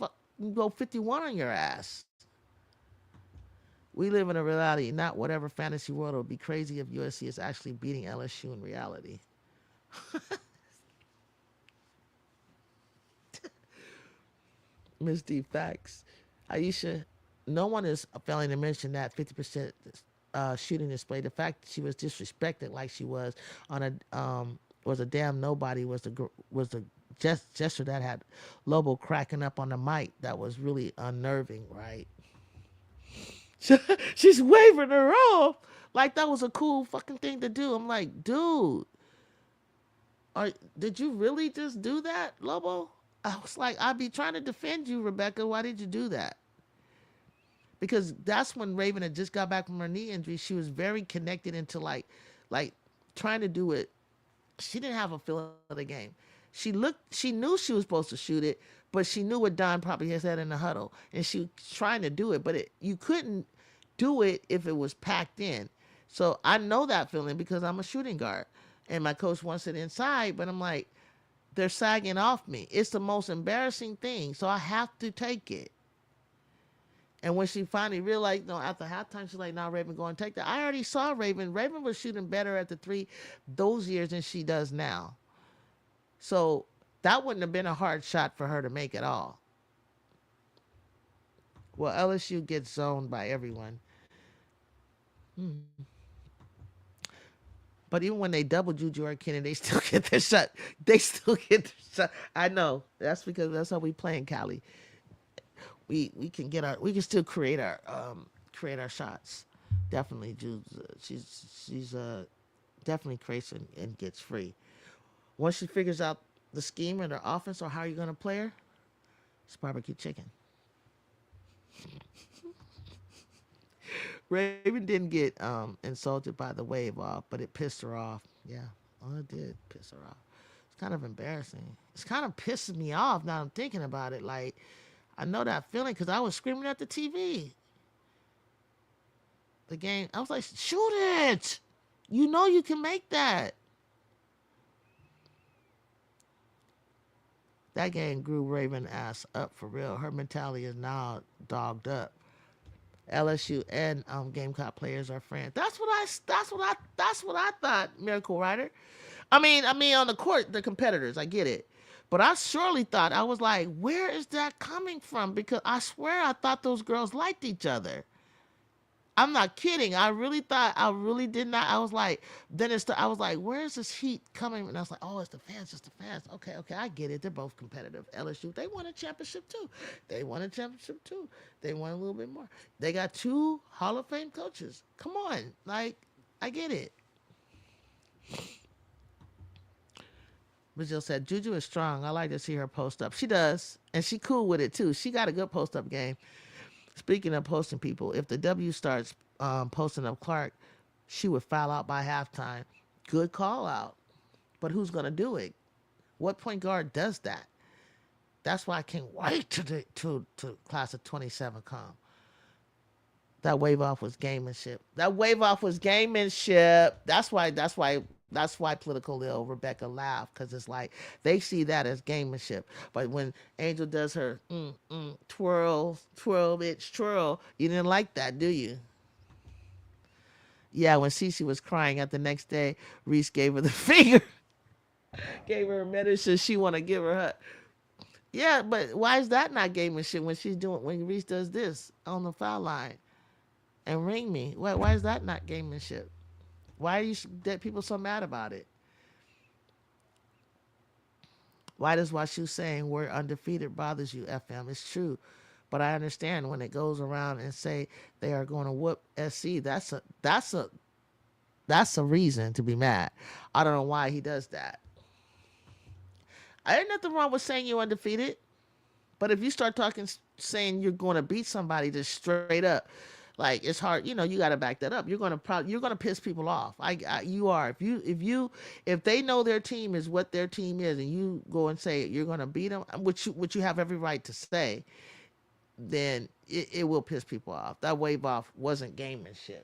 go 51 on your ass. We live in a reality, not whatever fantasy world. It would be crazy if USC is actually beating LSU in reality. Miss D facts. Aisha, no one is failing to mention that 50% shooting display. The fact that she was disrespected like she was on was a damn nobody was the gesture that had Lobo cracking up on the mic. That was really unnerving, right? She's waving her off like that was a cool fucking thing to do. I'm like, dude, did you really just do that, Lobo? I was like, I'd be trying to defend you, Rebecca. Why did you do that? Because that's when Raven had just got back from her knee injury. She was very connected into like trying to do it. She didn't have a feel of the game. She knew she was supposed to shoot it, but she knew what Don probably had said in the huddle, and she was trying to do it, but you couldn't do it if it was packed in. So I know that feeling because I'm a shooting guard, and my coach wants it inside, but I'm like, they're sagging off me. It's the most embarrassing thing, so I have to take it. And when she finally realized, no, after halftime, she's like, "Now, Raven, go and take that." I already saw Raven. Raven was shooting better at the three those years than she does now. So that wouldn't have been a hard shot for her to make at all. Well, LSU gets zoned by everyone. Hmm. But even when they double Juju or Kenny, they still get their shot. They still get their shot. I know. That's because that's how we play in Cali. We can still create our shots. Definitely, she's definitely creates and gets free. Once she figures out the scheme and her offense or how you're gonna play her, it's barbecue chicken. Raven didn't get insulted by the wave off, but it pissed her off. Yeah, well, it did piss her off. It's kind of embarrassing. It's kind of pissing me off now I'm thinking about it. Like, I know that feeling because I was screaming at the TV. The game, I was like, shoot it! You know you can make that. That game grew Raven ass up for real. Her mentality is now dogged up. LSU and Gamecock players are friends. That's what I thought, Miracle Rider. I mean on the court, the competitors, I get it. But I surely thought, I was like, where is that coming from? Because I swear I thought those girls liked each other. I'm not kidding. I really thought, I really did not. I was like, then I was like, where's this heat coming? And I was like, oh, it's the fans, it's the fans. Okay, okay, I get it. They're both competitive. LSU, they won a championship too. They won a championship too. They won a little bit more. They got two Hall of Fame coaches. Come on, like, I get it. Brazil said, Juju is strong. I like to see her post up. She does, and she cool with it too. She got a good post up game. Speaking of posting people, if the W starts posting up Clark, she would foul out by halftime. Good call out. But who's going to do it? What point guard does that? That's why I can't wait to class of 27 come. That wave off was gamemanship. That wave off was gamemanship. That's why political Lil Rebecca laughed, because it's like they see that as gamemanship. But when Angel does her twirl, twirl, bitch, twirl, you didn't like that, do you? Yeah, when Cece was crying at the next day, Reese gave her the finger, gave her medicine. She want to give her hug. Yeah, but why is that not gamemanship when she's doing, when Reese does this on the foul line and ring me? Why is that not gamemanship? Why are you that people so mad about it? Why does what you saying we're undefeated bothers you, FM? It's true, but I understand when it goes around and say they are going to whoop SC. That's a reason to be mad. I don't know why he does that. I ain't nothing wrong with saying you're undefeated, but if you start talking, saying you're going to beat somebody just straight up, like, it's hard. You got to back that up. You're gonna piss people off. You are. If they know their team is what their team is, and you go and say you're gonna beat them, which you have every right to say, then it will piss people off. That wave off wasn't gamemanship.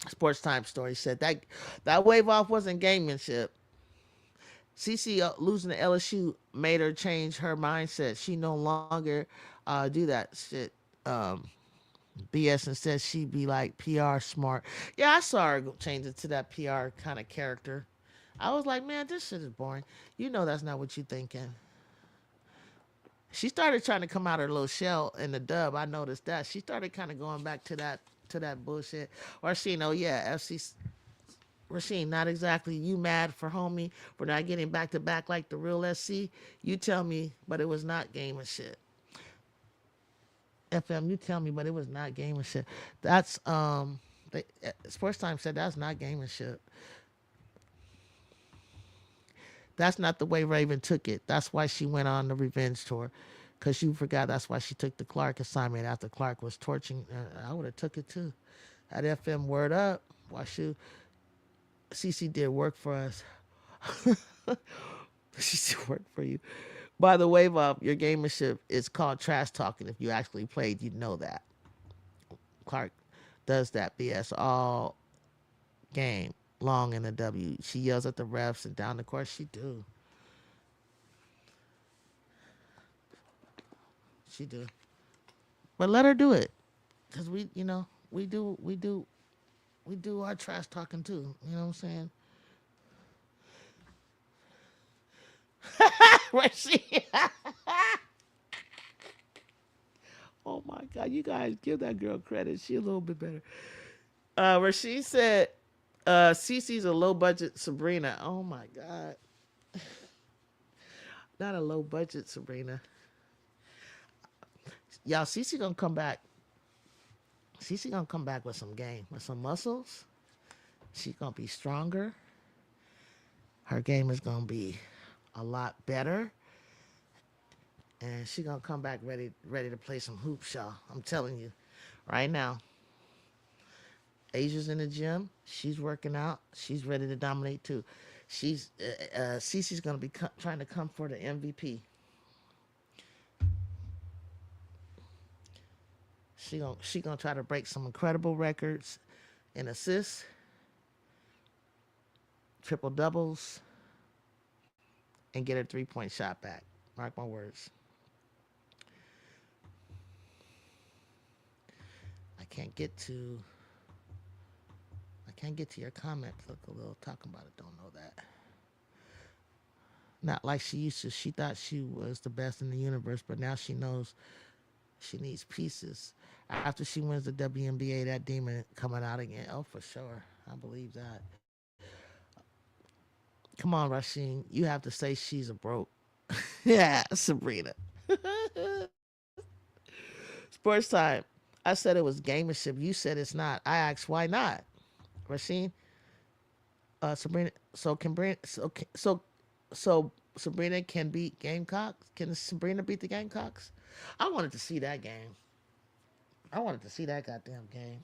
Sports Time Story said that wave off wasn't gamemanship. CC losing to LSU made her change her mindset. She no longer do that shit. BS, and says she be like PR smart. Yeah, I saw her change it to that PR kind of character. I was like, man, this shit is boring. You know that's not what you thinking. She started trying to come out her little shell in the dub. I noticed that. She started kind of going back to that bullshit. Or she, yeah, FC Rasheen, not exactly you mad for homie for not getting back to back like the real SC. You tell me, but it was not game and shit. FM, you tell me, but it was not game and shit. That's Sports Time said that's not game and shit. That's not the way Raven took it. That's why she went on the revenge tour. Cause you forgot that's why she took the Clark assignment after Clark was torching. I would have took it too. At FM, word up. Why shoot? CC did work for us. She did work for you. By the way, Bob, your gamership is called trash talking. If you actually played, you'd know that. Clark does that BS all game long in the W. She yells at the refs and down the court. She do. She do. But let her do it. Cause we do our trash talking too. You know what I'm saying? Right? She. Oh my God, you guys give that girl credit. She a little bit better. Where she said, Cece's a low budget Sabrina. Oh my God. Not a low budget Sabrina. Y'all, Cece gonna come back. Cece gonna come back with some game, with some muscles. She gonna be stronger. Her game is gonna be a lot better. And she gonna come back ready to play some hoops, y'all. I'm telling you, right now. Asia's in the gym. She's working out. She's ready to dominate too. Cece's gonna be trying to come for the MVP. She gonna try to break some incredible records in assists, triple doubles, and get her 3-point shot back. Mark my words. I can't get to your comment. Look a little talking about it. Don't know that. Not like she used to. She thought she was the best in the universe, but now she knows She needs pieces. After she wins the WNBA, that demon coming out again. Oh, for sure. I believe that. Come on, Rasheen. You have to say she's a broke. Yeah, Sabrina. Sports time. I said it was gamership. You said it's not. I asked why not. Rasheen, Sabrina. So Sabrina can beat Gamecocks. Can Sabrina beat the Gamecocks? I wanted to see that game. I wanted to see that goddamn game.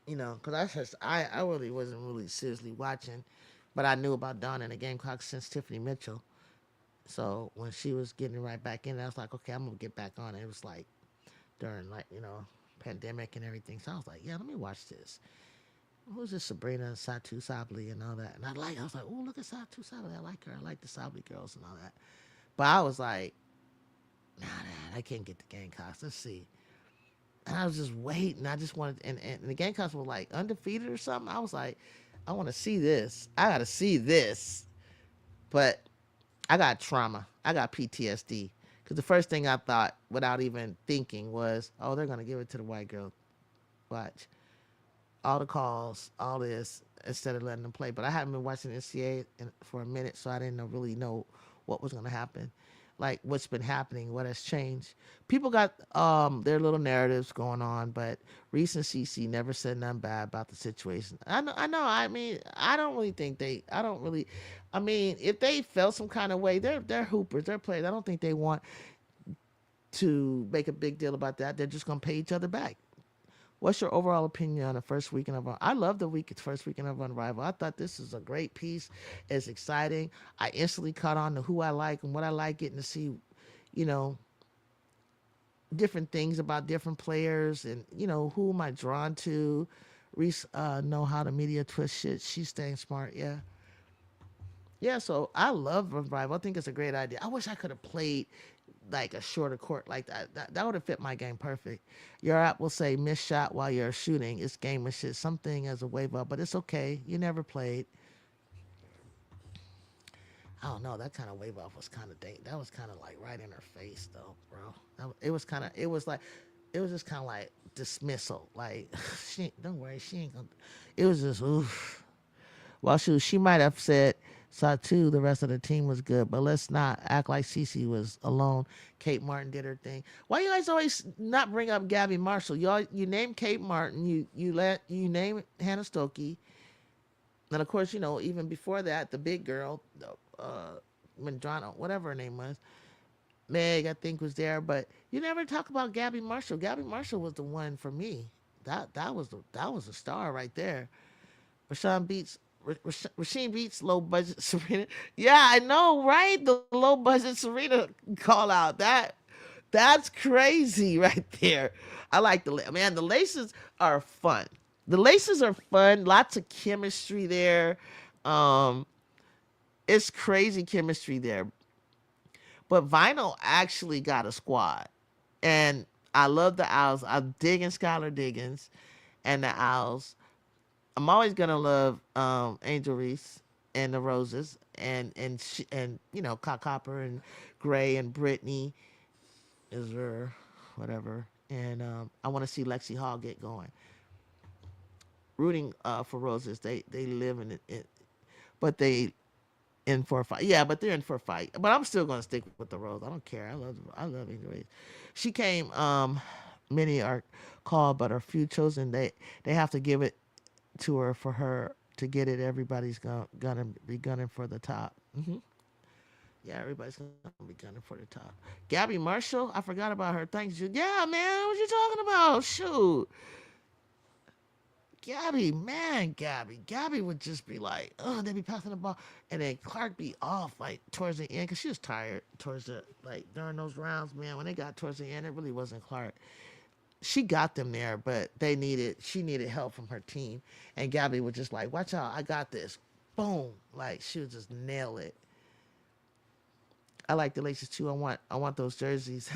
Because I really wasn't really seriously watching, but I knew about Dawn and the Gamecocks since Tiffany Mitchell. So when she was getting right back in, I was like, okay, I'm gonna get back on. It was like during pandemic and everything. So I was like, yeah, let me watch this. Who's this Sabrina Satu Sabli and all that? And I was like, oh, look at Satu Sabli. I like her. I like the Sabli girls and all that. But I was like, nah, I can't get the Gamecocks. Let's see. And I was just waiting. I just wanted, and the Gamecocks were like undefeated or something. I was like, I want to see this. I got to see this. But I got trauma. I got PTSD. Because the first thing I thought, without even thinking, was, oh, they're going to give it to the white girl. Watch. All the calls, all this, instead of letting them play. But I haven't been watching NCAA for a minute, so I didn't really know what was going to happen. Like what's been happening, what has changed. People got their little narratives going on, but Reese and CC never said nothing bad about the situation. I know. I mean, I don't really think they. I don't really. I mean, if they felt some kind of way, they're hoopers, they're players. I don't think they want to make a big deal about that. They're just gonna pay each other back. What's your overall opinion on the first weekend of? I love the first weekend of Unrivaled. I thought this was a great piece. It's exciting. I instantly caught on to who I like and what I like, getting to see, you know, different things about different players, and who am I drawn to. Reese know how the media twist shit. She's staying smart. Yeah. So I love Unrivaled. I think it's a great idea. I wish I could have played like a shorter court like that. That would have fit my game perfect. Your app will say miss shot while you're shooting. It's game and shit. Something as a wave up, but it's okay. You never played. I don't know. That kind of wave off was kind of that was kind of like right in her face though, bro. It was kind of. It was just kind of like dismissal. Like don't worry, she ain't gonna. It was just oof. Well, she might have said Satu, the rest of the team was good, but let's not act like Cece was alone. Kate Martin did her thing. Why you guys always not bring up Gabby Marshall? You name Kate Martin, you name Hannah Stokey, and of course even before that the big girl, Mandrano, whatever her name was, Meg I think was there, but you never talk about Gabby Marshall. Gabby Marshall was the one for me. That was a star right there. Rashawn beats Rasheen beats low budget Serena. Yeah, I know, right? The low budget Serena call out. That's crazy right there. I like man. The laces are fun. The laces are fun. Lots of chemistry there. Um, it's crazy chemistry there. But Vinyl actually got a squad, and I love the Owls. I'm digging Skylar Diggins and the Owls. I'm always gonna love Angel Reese and the Roses and Cock Copper and Gray and Brittany is there, whatever. And I want to see Lexi Hall get going. Rooting for Roses, they live in it, but they in for a fight. Yeah, but they're in for a fight. But I'm still gonna stick with the Rose. I don't care. I love Angel Reese. She came. Many are called, but a few chosen. They have to give it to her for her to get it. Everybody's gonna be gunning for the top. Yeah, everybody's gonna be gunning for the top. Gabby Marshall, I forgot about her. Thanks, you. Yeah, man, what you talking about? Shoot, Gabby, man, Gabby would just be like, oh, they be passing the ball, and then Clark be off like towards the end because she was tired towards the during those rounds, man. When they got towards the end, it really wasn't Clark. She got them there, but she needed help from her team. And Gabby was just like, watch out, I got this. Boom. Like she would just nail it. I like the laces too. I want those jerseys.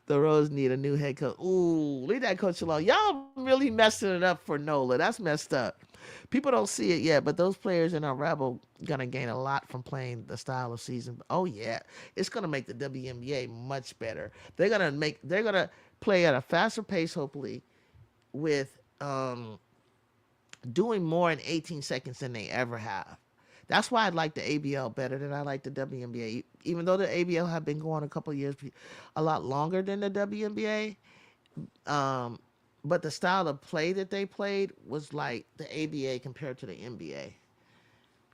The Rose need a new head coach. Ooh, leave that coach alone. Y'all really messing it up for Nola. That's messed up. People don't see it yet, but those players in our Rebel gonna gain a lot from playing the style of season. Oh yeah, it's gonna make the WNBA much better. They're gonna play at a faster pace, hopefully, with doing more in 18 seconds than they ever have. That's why I like the ABL better than I like the WNBA. Even though the ABL have been going a couple of years, a lot longer than the WNBA. Um, but the style of play that they played was like the ABA compared to the NBA.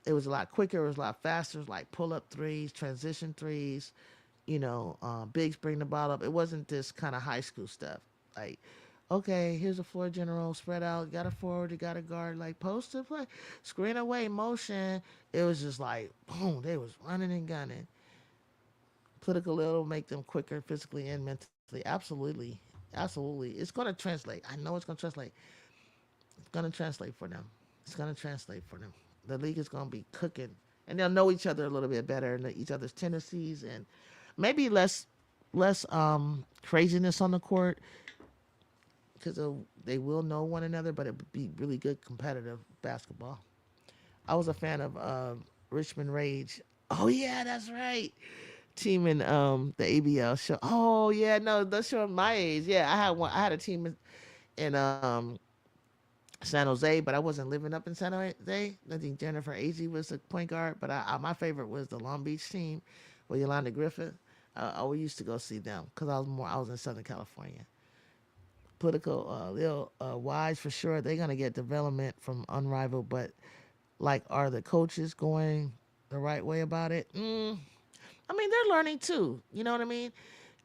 It was a lot quicker. It was a lot faster. It was like pull up threes, transition threes. Bigs bring the ball up. It wasn't this kind of high school stuff. Like, okay, here's a floor general, spread out, got a forward, you got a guard, like post to play, screen away, motion. It was just like, boom, they was running and gunning. Political will make them quicker physically and mentally. Absolutely. Absolutely. It's going to translate. I know it's going to translate. It's going to translate for them. It's going to translate for them. The league is going to be cooking. And they'll know each other a little bit better and each other's tendencies and maybe less craziness on the court because they will know one another, but it would be really good competitive basketball. I was a fan of Richmond Rage. Oh yeah, that's right. Team in the ABL show. Oh yeah, no, that's showing my age. Yeah, I had one. I had a team in San Jose, but I wasn't living up in San Jose. I think Jennifer Azzi was the point guard, but my favorite was the Long Beach team with Yolanda Griffith. I always used to go see them because I was in Southern California. Political, little wise for sure. They're gonna get development from Unrivaled, but like, are the coaches going the right way about it? I mean, they're learning too. You know what I mean?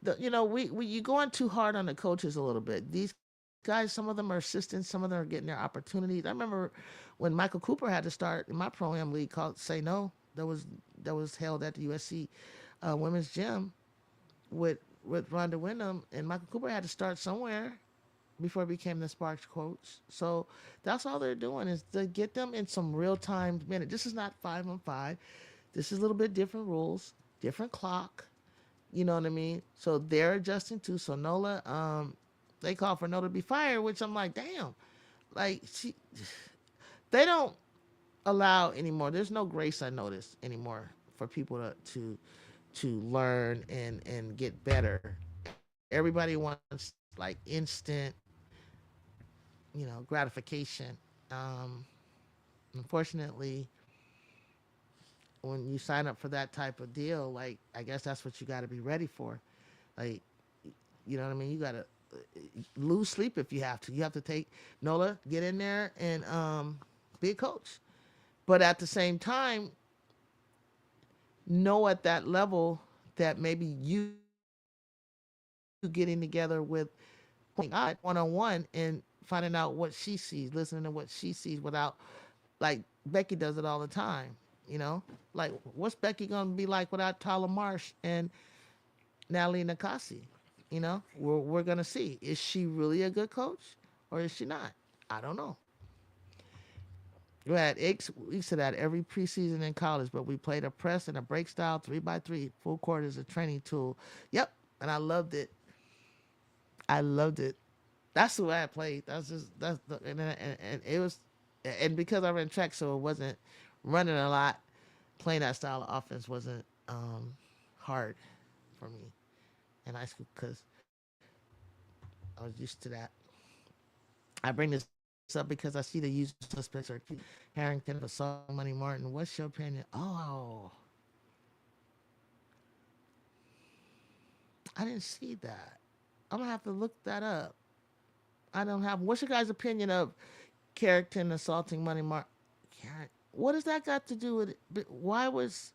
We you going too hard on the coaches a little bit. These guys, some of them are assistants, some of them are getting their opportunities. I remember when Michael Cooper had to start in my pro-am league called Say No, that was held at the USC women's gym with Rhonda Wyndham, and Michael Cooper had to start somewhere before he became the Sparks coach. So that's all they're doing is to get them in some real time minute. This is not 5-on-5. This is a little bit different rules, different clock. You know what I mean? So they're adjusting too. So Nola, they call for Nola to be fired, which I'm like, damn, like they don't allow anymore. There's no grace I notice anymore for people to learn and get better. Everybody wants like instant, gratification. Um, Unfortunately, when you sign up for that type of deal, like I guess that's what you got to be ready for. Like, you know what I mean? You got to lose sleep if you have to. You have to take Nola, get in there and be a coach. But at the same time, know at that level that maybe you getting together with point God one on one and finding out what she sees, listening to what she sees without, like Becky does it all the time. You know, like what's Becky gonna be like without Tyler Marsh and Natalie Nakasi? We're gonna see. Is she really a good coach or is she not? I don't know. We used to that every preseason in college, but we played a press and a break style 3x3 full court as a training tool. Yep, and I loved it. I loved it. That's the way I played. And it was, and because I ran track, so it wasn't running a lot. Playing that style of offense wasn't hard for me in high school because I was used to that. I bring this up because I see the usual suspects are Harrington, Basal, Money Martin. What's your opinion? Oh, I didn't see that. I'm gonna have to look that up. I don't have. What's your guys' opinion of Carrington assaulting Money Martin? What does that got to do with it? Why was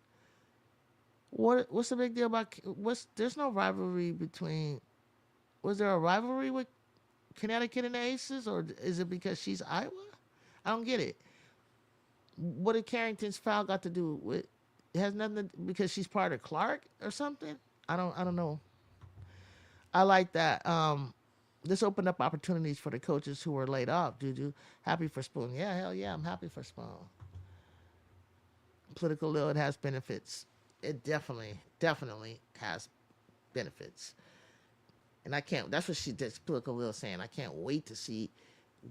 what's the big deal about what's there's no rivalry between was there a rivalry with Connecticut and the Aces or is it because she's Iowa? I don't get it. What did Carrington's foul got to do with it has nothing to, because she's part of Clark or something? I don't know. I like that. This opened up opportunities for the coaches who were laid off. Juju, happy for Spoon. Yeah, hell yeah, I'm happy for Spoon. Political law, it has benefits. It definitely has benefits. And I can't. That's what she did. Political Lil saying. I can't wait to see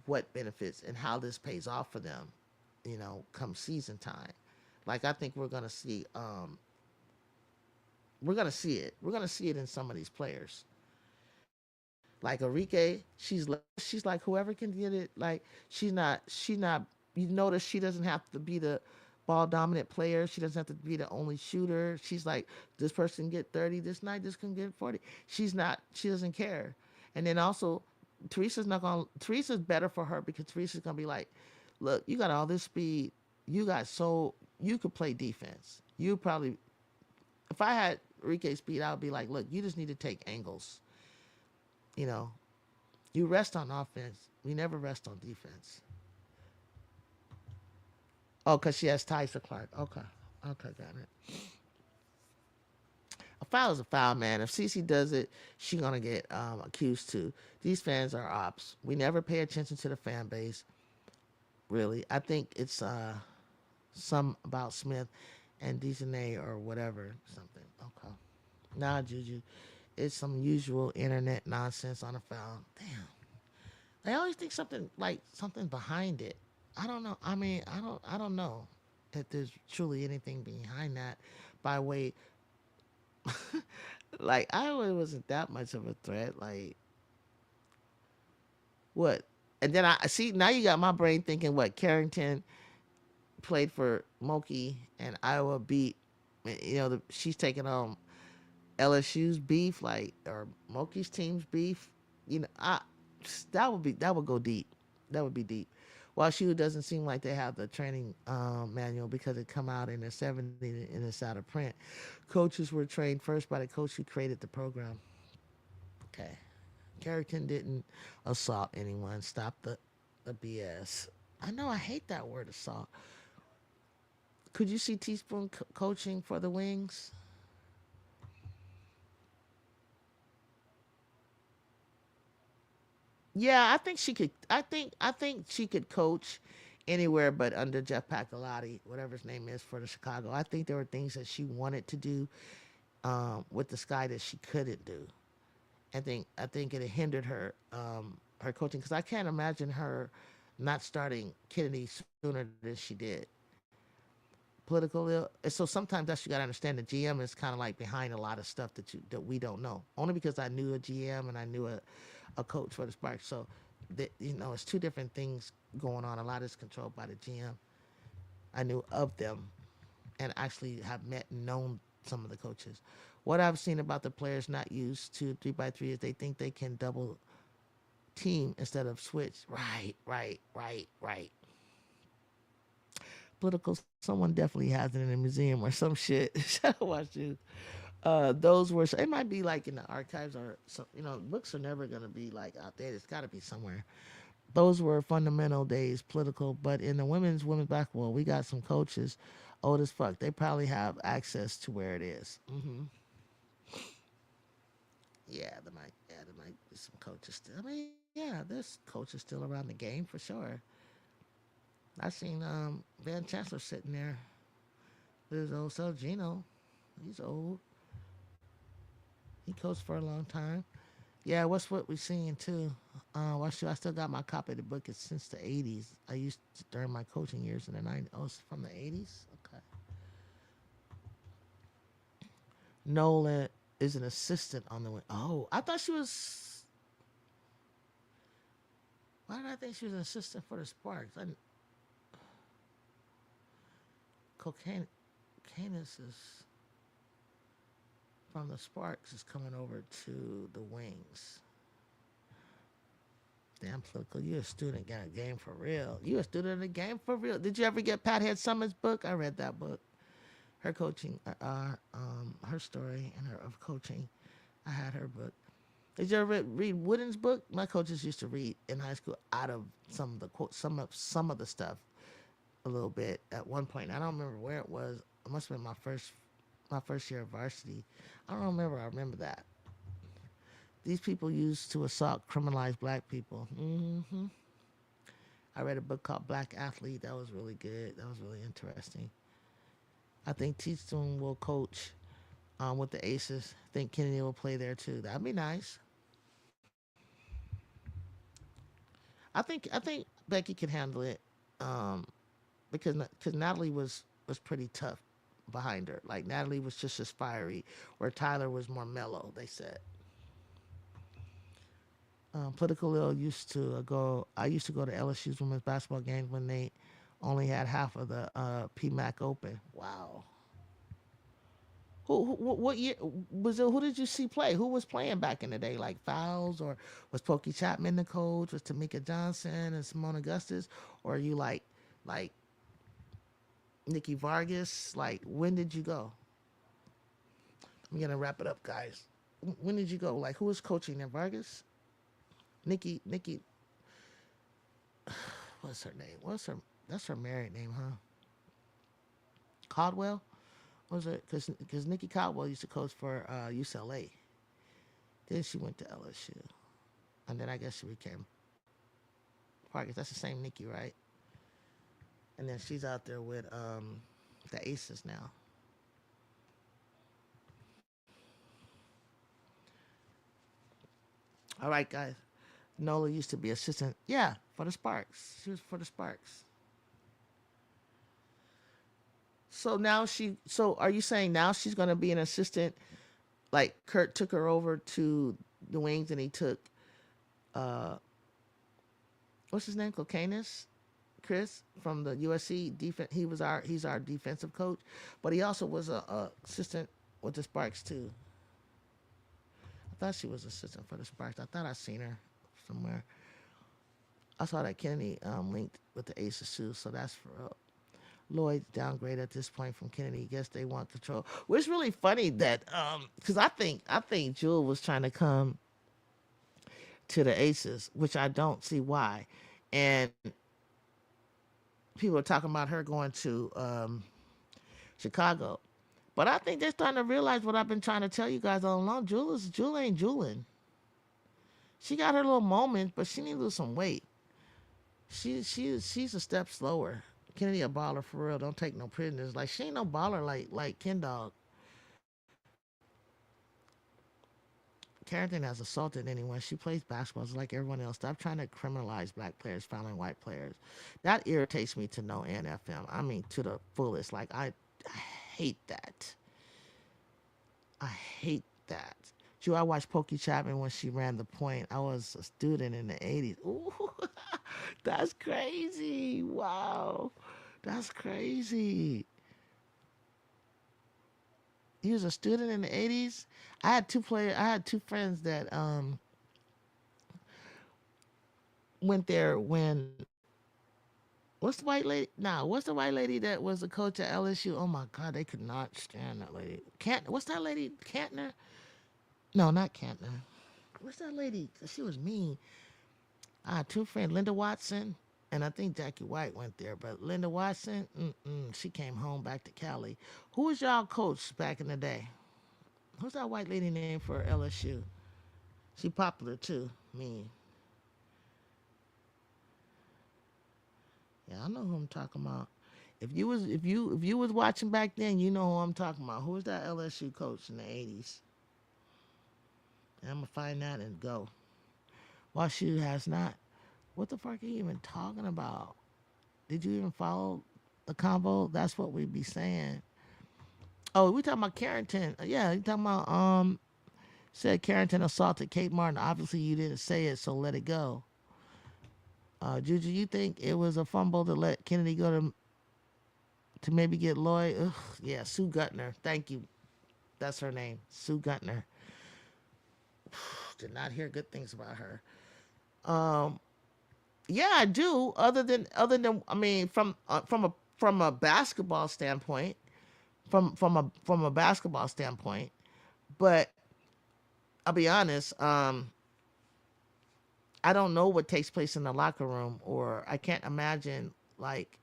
what benefits and how this pays off for them, come season time. Like I think we're gonna see it. We're gonna see it in some of these players. Like Enrique, she's like whoever can get it. Like she's not. You notice she doesn't have to be the ball dominant player. She doesn't have to be the only shooter. She's like this person get 30 this night. This can get 40. She's not. She doesn't care. And then also, Teresa's not gonna. Teresa's better for her because Teresa's gonna be like, look, you got all this speed. You could play defense. You probably if I had Enrique's speed, I would be like, look, you just need to take angles. You know, you rest on offense. We never rest on defense. Oh, because she has ties to Clark. Okay. Okay, got it. A foul is a foul, man. If Cece does it, she gonna get accused too. These fans are ops. We never pay attention to the fan base. Really, I think it's some about Smith and Dejanay or whatever something. Okay, nah, Juju, it's some usual internet nonsense on a foul. Damn, they always think something behind it. I don't know. I mean, I don't know if there's truly anything behind that. By way, like Iowa wasn't that much of a threat. Like what? And then I see now you got my brain thinking what Carrington played for Moki and Iowa beat. She's taking on LSU's beef, like or Moki's team's beef. I that would go deep. That would be deep. While Shoe doesn't seem like they have the training manual because it come out in the '70s and it's out of print. Coaches were trained first by the coach who created the program. Okay, Carrington didn't assault anyone. Stop the BS. I know I hate that word assault. Could you see Teaspoon coaching for the Wings? Yeah, I think she could. I think she could coach anywhere but under Jeff Pacalotti, whatever his name is for the Chicago. I think there were things that she wanted to do with the Sky that she couldn't do. I think it hindered her coaching because I can't imagine her not starting Kennedy sooner than she did. Political so sometimes that's you got to understand the GM is kind of like behind a lot of stuff that we don't know. Only because I knew a GM and I knew a coach for the Sparks. So it's two different things going on. A lot is controlled by the GM. I knew of them and actually have met and known some of the coaches. What I've seen about the players not used to 3x3 is they think they can double team instead of switch. Right. Political, someone definitely has it in a museum or some shit. Watch you. Those were, it might be like in the archives or some, books are never going to be like out there. It's got to be somewhere. Those were fundamental days, political. But in the women's basketball, we got some coaches old as fuck. They probably have access to where it is. There might be some coaches still. I mean, yeah, there's coaches still around the game for sure. I seen Van Chancellor sitting there with his old self, Gino. He's old. He coached for a long time. Yeah, what's what we seeing too? Well, sure, I still got my copy of the book. It's since the '80s. I used to, during my coaching years in the '90s. Oh, it's from the '80s. Okay. Nolan is an assistant on the. Oh, I thought she was. Why did I think she was an assistant for the Sparks? Cocaine, Canis is from the Sparks is coming over to the Wings. Damn political. You a student got a game for real. You a student in the game for real. Did you ever get Pat Head Summer's book? I read that book. Her coaching, her story and her of coaching. I had her book. Did you ever read Wooden's book? My coaches used to read in high school out of some of the quote, some of the stuff a little bit at one point. I don't remember where it was. It must have been my first year of varsity. I don't remember. I remember that. These people used to assault, criminalize black people. I read a book called Black Athlete. That was really good. That was really interesting. I think Teaspoon will coach with the Aces. I think Kennedy will play there too. That'd be nice. I think Becky can handle it, um, because Natalie was pretty tough behind her. Like Natalie was just as fiery, where Tyler was more mellow. They said. Political Lil used to go. I used to go to LSU's women's basketball games when they only had half of the PMAC open. Wow. What year was it? Who did you see play? Who was playing back in the day? Like Fouls, or was Pokey Chapman the coach? Was Tamika Johnson and Simone Augustus? Or are you like Nikki Vargas? Like when did you go? I'm gonna wrap it up, guys. When did you go? Like who was coaching there? Vargas, Nikki. What's her name? What's her? That's her married name, huh? Caldwell. What was it? Because Nikki Caldwell used to coach for UCLA. Then she went to LSU, and then I guess she became Vargas. That's the same Nikki, right? And then she's out there with the Aces now. All right, guys. Nola used to be assistant. Yeah, for the Sparks. She was for the Sparks. So now she. So are you saying now she's going to be an assistant? Like Kurt took her over to the Wings, and he took uh, what's his name? Cocanis. Chris from the USC defense. He's our defensive coach, but he also was a assistant with the Sparks too. I thought she was assistant for the Sparks. I thought I seen her somewhere. I saw that Kennedy linked with the Aces too, so that's for Lloyd downgrade at this point from Kennedy. Guess they want control. Well, it's really funny that because I think Jewel was trying to come to the Aces, which I don't see why, and people are talking about her going to Chicago. But I think they're starting to realize what I've been trying to tell you guys all along. Jewel ain't Jewelin'. She got her little moments, but she need to lose some weight. She's a step slower. Kennedy a baller for real. Don't take no prisoners. Like she ain't no baller like Ken Dog. Carrington has assaulted anyone. She plays basketball like everyone else. Stop trying to criminalize black players fouling white players. That irritates me to no NFL. I mean, to the fullest. Like I hate that. I hate that. I watched Pokey Chapman when she ran the point. I was a student in the 80s. Ooh, that's crazy. Wow. That's crazy. He was a student in the 80s. I had two friends that went there when what's the white lady? Nah, what's the white lady that was the coach at LSU? Oh my God, they could not stand that lady. Can't what's that lady? Cantner? No, not Cantner. What's that lady? She was mean. I had two friends, Linda Watson, and I think Jackie White went there. But Linda Watson, she came home back to Cali. Who was y'all coach back in the day? Who's that white lady name for LSU? She popular too. Mean. Yeah, I know who I'm talking about. If you was watching back then, you know who I'm talking about. Who was that LSU coach in the 80s? And I'm gonna find that and go. WashU has not. What the fuck are you even talking about? Did you even follow the convo? That's what we be saying. Oh, we talking about Carrington. Yeah, you talking about said Carrington assaulted Kate Martin. Obviously you didn't say it, so let it go. Juju, you think it was a fumble to let Kennedy go to maybe get Lloyd? Ugh, yeah, Sue Gutner. Thank you. That's her name. Sue Gutner. Did not hear good things about her. Um, yeah, I do. Other than I mean, from a basketball standpoint, from a basketball standpoint. But I'll be honest. I don't know what takes place in the locker room, or I can't imagine like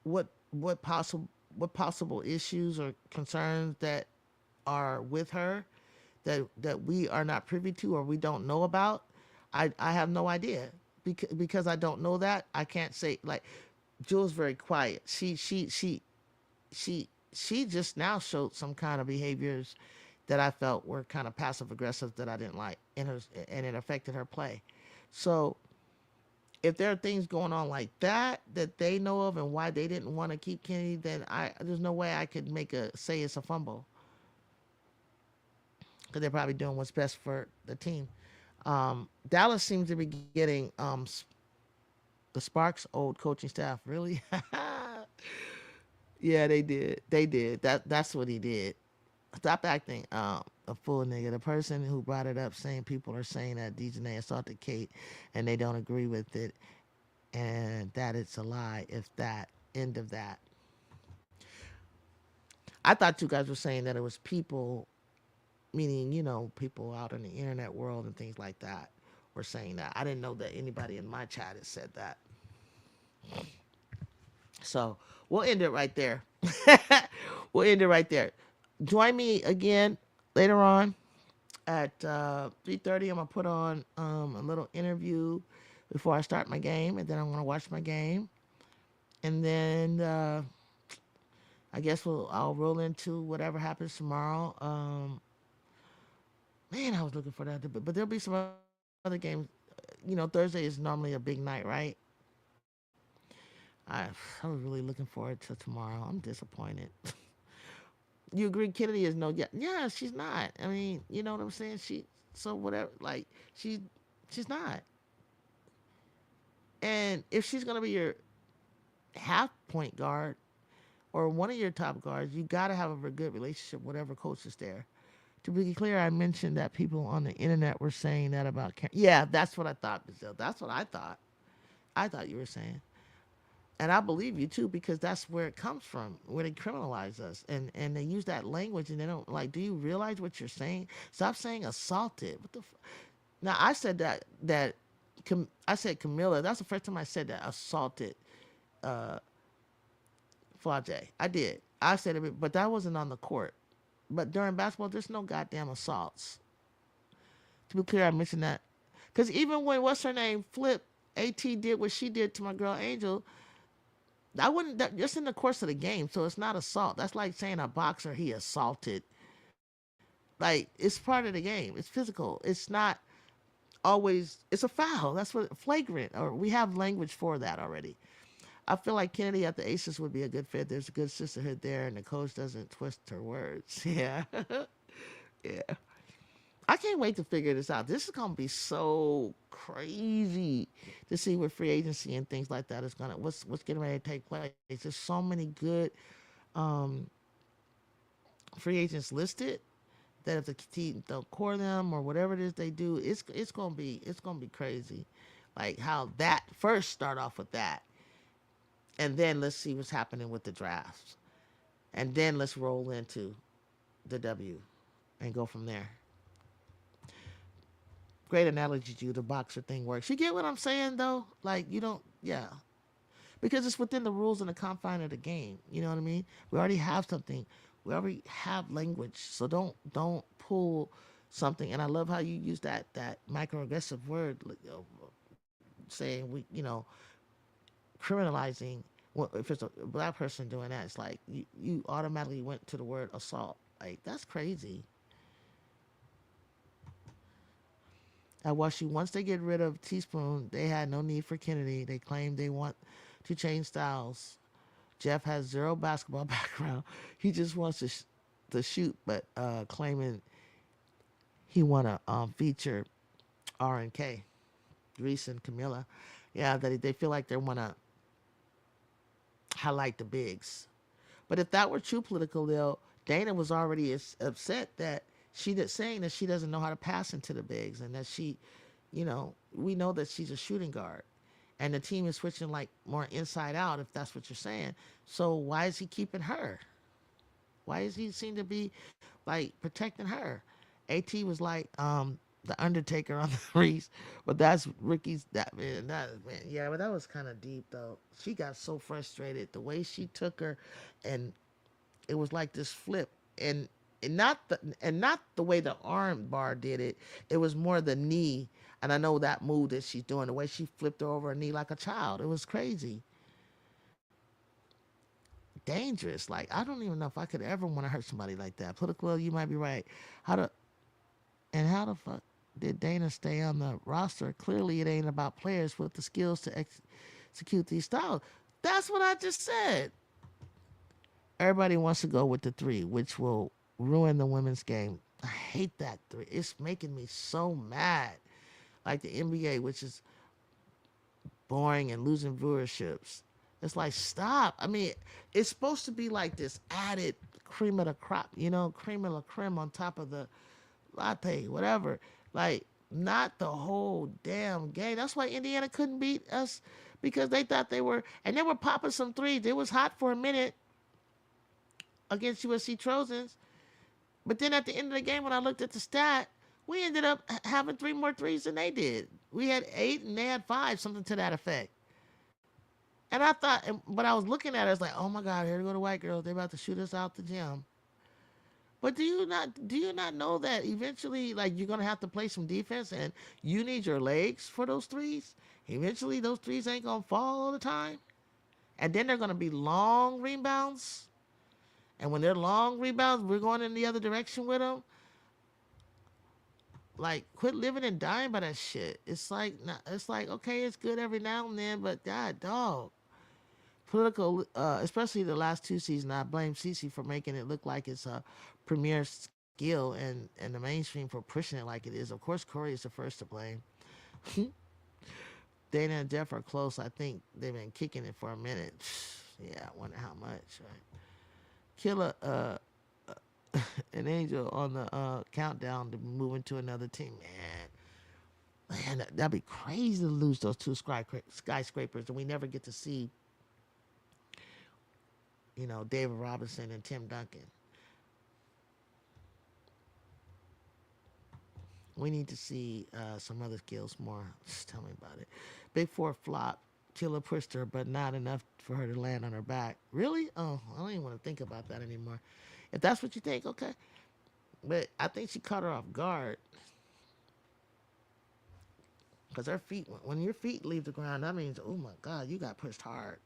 what possible issues or concerns that are with her that we are not privy to or we don't know about. I have no idea because I don't know that. I can't say like Jewel's very quiet. She just now showed some kind of behaviors that I felt were kind of passive aggressive that I didn't like in her, and it affected her play. So if there are things going on like that that they know of and why they didn't want to keep Kennedy, then I there's no way I could make a say it's a fumble because they're probably doing what's best for the team. Dallas seems to be getting the Sparks old coaching staff. Really? Yeah, they did. They did. That's what he did. Stop acting a fool, nigga. The person who brought it up saying people are saying that Dejanay assaulted Kate and they don't agree with it and that it's a lie. If that end of that, I thought you guys were saying that it was people, meaning people out in the internet world and things like that, were saying that. I didn't know that anybody in my chat had said that. So we'll end it right there. We'll end it right there. Join me again later on at 3:30. I'm gonna put on a little interview before I start my game, and then I'm gonna watch my game, and then I guess I'll roll into whatever happens tomorrow. Man, I was looking for that, but there'll be some other games. Thursday is normally a big night, right? I was really looking forward to tomorrow. I'm disappointed. You agree Kennedy is no, yeah, she's not. I mean, you know what I'm saying? So whatever, like she she's not. And if she's gonna be your half point guard or one of your top guards, you gotta have a good relationship with whatever coach is there. To be clear, I mentioned that people on the internet were saying that about yeah, that's what I thought, Brazil. That's what I thought. I thought you were saying. And I believe you too, because that's where it comes from, where they criminalize us and they use that language and they don't like. Do you realize what you're saying? Stop saying assaulted. What the? Now I said that I said Camilla. That's the first time I said that assaulted uh, Flage. I did. I said it, but that wasn't on the court. But during basketball, there's no goddamn assaults. To be clear, I mentioned that because even when what's her name Flip At did what she did to my girl Angel, I wouldn't just in the course of the game, so it's not assault. That's like saying a boxer he assaulted. Like it's part of the game. It's physical. It's not always. It's a foul. That's what flagrant. Or we have language for that already. I feel like Kennedy at the Aces would be a good fit. There's a good sisterhood there, and the coach doesn't twist her words. Yeah, yeah. I can't wait to figure this out. This is gonna be so crazy to see what free agency and things like that is gonna what's getting ready to take place. There's so many good um, free agents listed that if the team they'll core them or whatever it is they do, it's gonna be crazy. Like how that first start off with that, and then let's see what's happening with the drafts, and then let's roll into the W and go from there. Great analogy, Jude. The boxer thing works. You get what I'm saying, though? Like, you don't, yeah. Because it's within the rules and the confine of the game. You know what I mean? We already have something. We already have language. So don't pull something. And I love how you use that microaggressive word, saying criminalizing. Well, if it's a black person doing that, it's like you automatically went to the word assault. Like that's crazy. At WashU, once they get rid of Teaspoon, they had no need for Kennedy. They claim they want to change styles. Jeff has zero basketball background. He just wants to shoot, but claiming he want to feature R and K, Reese and Camilla. Yeah, that they feel like they want to highlight the bigs. But if that were true political, though, Dana was already upset that saying that she doesn't know how to pass into the bigs and that we know that she's a shooting guard. And the team is switching like more inside out, if that's what you're saying. So why is he keeping her? Why does he seem to be like protecting her? At was like the Undertaker on the Reese, but that's Ricky's. That man, yeah, but that was kind of deep though. She got so frustrated the way she took her, and it was like this flip, and not the way the arm bar did it. It was more the knee, and I know that move that she's doing, the way she flipped her over her knee like a child. It was crazy, dangerous. Like I don't even know if I could ever want to hurt somebody like that. Political, you might be right. How to and how the fuck? did Dana stay on the roster? Clearly, it ain't about players with the skills to execute these styles. That's what I just said. Everybody wants to go with the three, which will ruin the women's game. I hate that three. It's making me so mad. Like the NBA, which is boring and losing viewerships. It's like, stop. I mean, it's supposed to be like this added cream of the crop, cream of the creme on top of the latte, whatever. Like, not the whole damn game. That's why Indiana couldn't beat us because they thought and they were popping some threes. It was hot for a minute against USC Trojans. But then at the end of the game, when I looked at the stat, we ended up having 3 more threes than they did. We had 8 and they had 5, something to that effect. And I thought, but I was looking at it, I was like, oh my God, here go the white girls. They're about to shoot us out the gym. But do you not know that eventually, like, you're gonna have to play some defense, and you need your legs for those threes? Eventually, those threes ain't gonna fall all the time, and then they're gonna be long rebounds. And when they're long rebounds, we're going in the other direction with them. Like, quit living and dying by that shit. It's like, okay, it's good every now and then, but God, dog. Political, especially the last 2 seasons, I blame Cece for making it look like it's a premier skill, and the mainstream for pushing it like it is. Of course, Corey is the first to blame. Dana and Jeff are close. I think they've been kicking it for a minute. Yeah, I wonder how much, right? Kill an angel on the countdown to moving to another team. Man, that'd be crazy to lose those 2 skyscrapers, and we never get to see, David Robinson and Tim Duncan. We need to see some other skills more. Just tell me about it. Big 4 flop. Killer pushed her, but not enough for her to land on her back. Really? Oh, I don't even want to think about that anymore. If that's what you think, okay. But I think she caught her off guard. Because her feet, when your feet leave the ground, that means, oh my God, you got pushed hard.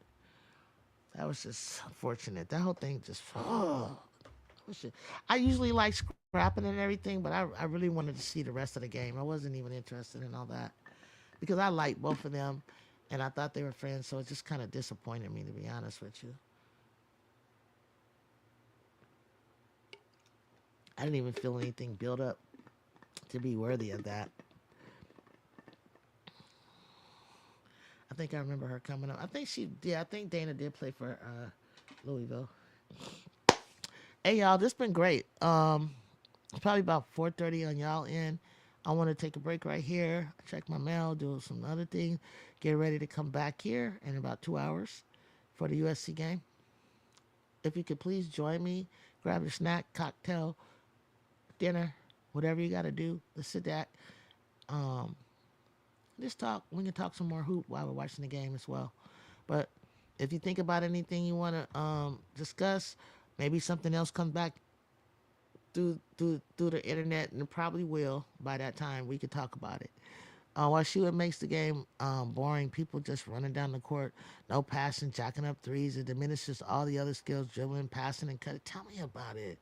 That was just unfortunate. That whole thing just, I usually like scrapping and everything, but I really wanted to see the rest of the game. I wasn't even interested in all that. Because I liked both of them, and I thought they were friends, so it just kind of disappointed me, to be honest with you. I didn't even feel anything build up to be worthy of that. I think I remember her coming up. I think Dana did play for Louisville. Hey, y'all, this been great. It's probably about 4:30 on y'all end. I want to take a break right here, check my mail, do some other things, get ready to come back here in about 2 hours for the USC game. If you could please join me, grab a snack, cocktail, dinner, whatever you got to do. Let's sit back. Just talk. We can talk some more hoop while we're watching the game as well. But if you think about anything you want to discuss, maybe something else comes back through the internet, and it probably will by that time. We could talk about it. While Shua makes the game boring, people just running down the court, no passing, jacking up threes. It diminishes all the other skills, dribbling, passing, and cutting. Tell me about it.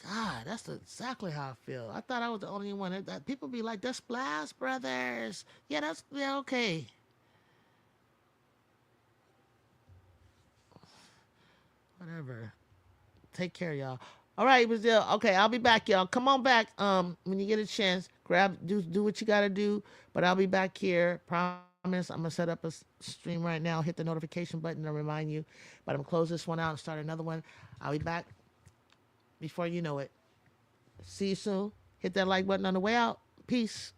God, that's exactly how I feel. I thought I was the only one. That people be like, the Splash Brothers. Yeah, okay. Whatever. Take care, y'all. All right, Brazil. Okay, I'll be back, y'all. Come on back. When you get a chance, do what you gotta do. But I'll be back here. Promise. I'm gonna set up a stream right now. Hit the notification button to remind you. But I'm gonna close this one out and start another one. I'll be back before you know it. See you soon. Hit that like button on the way out. Peace.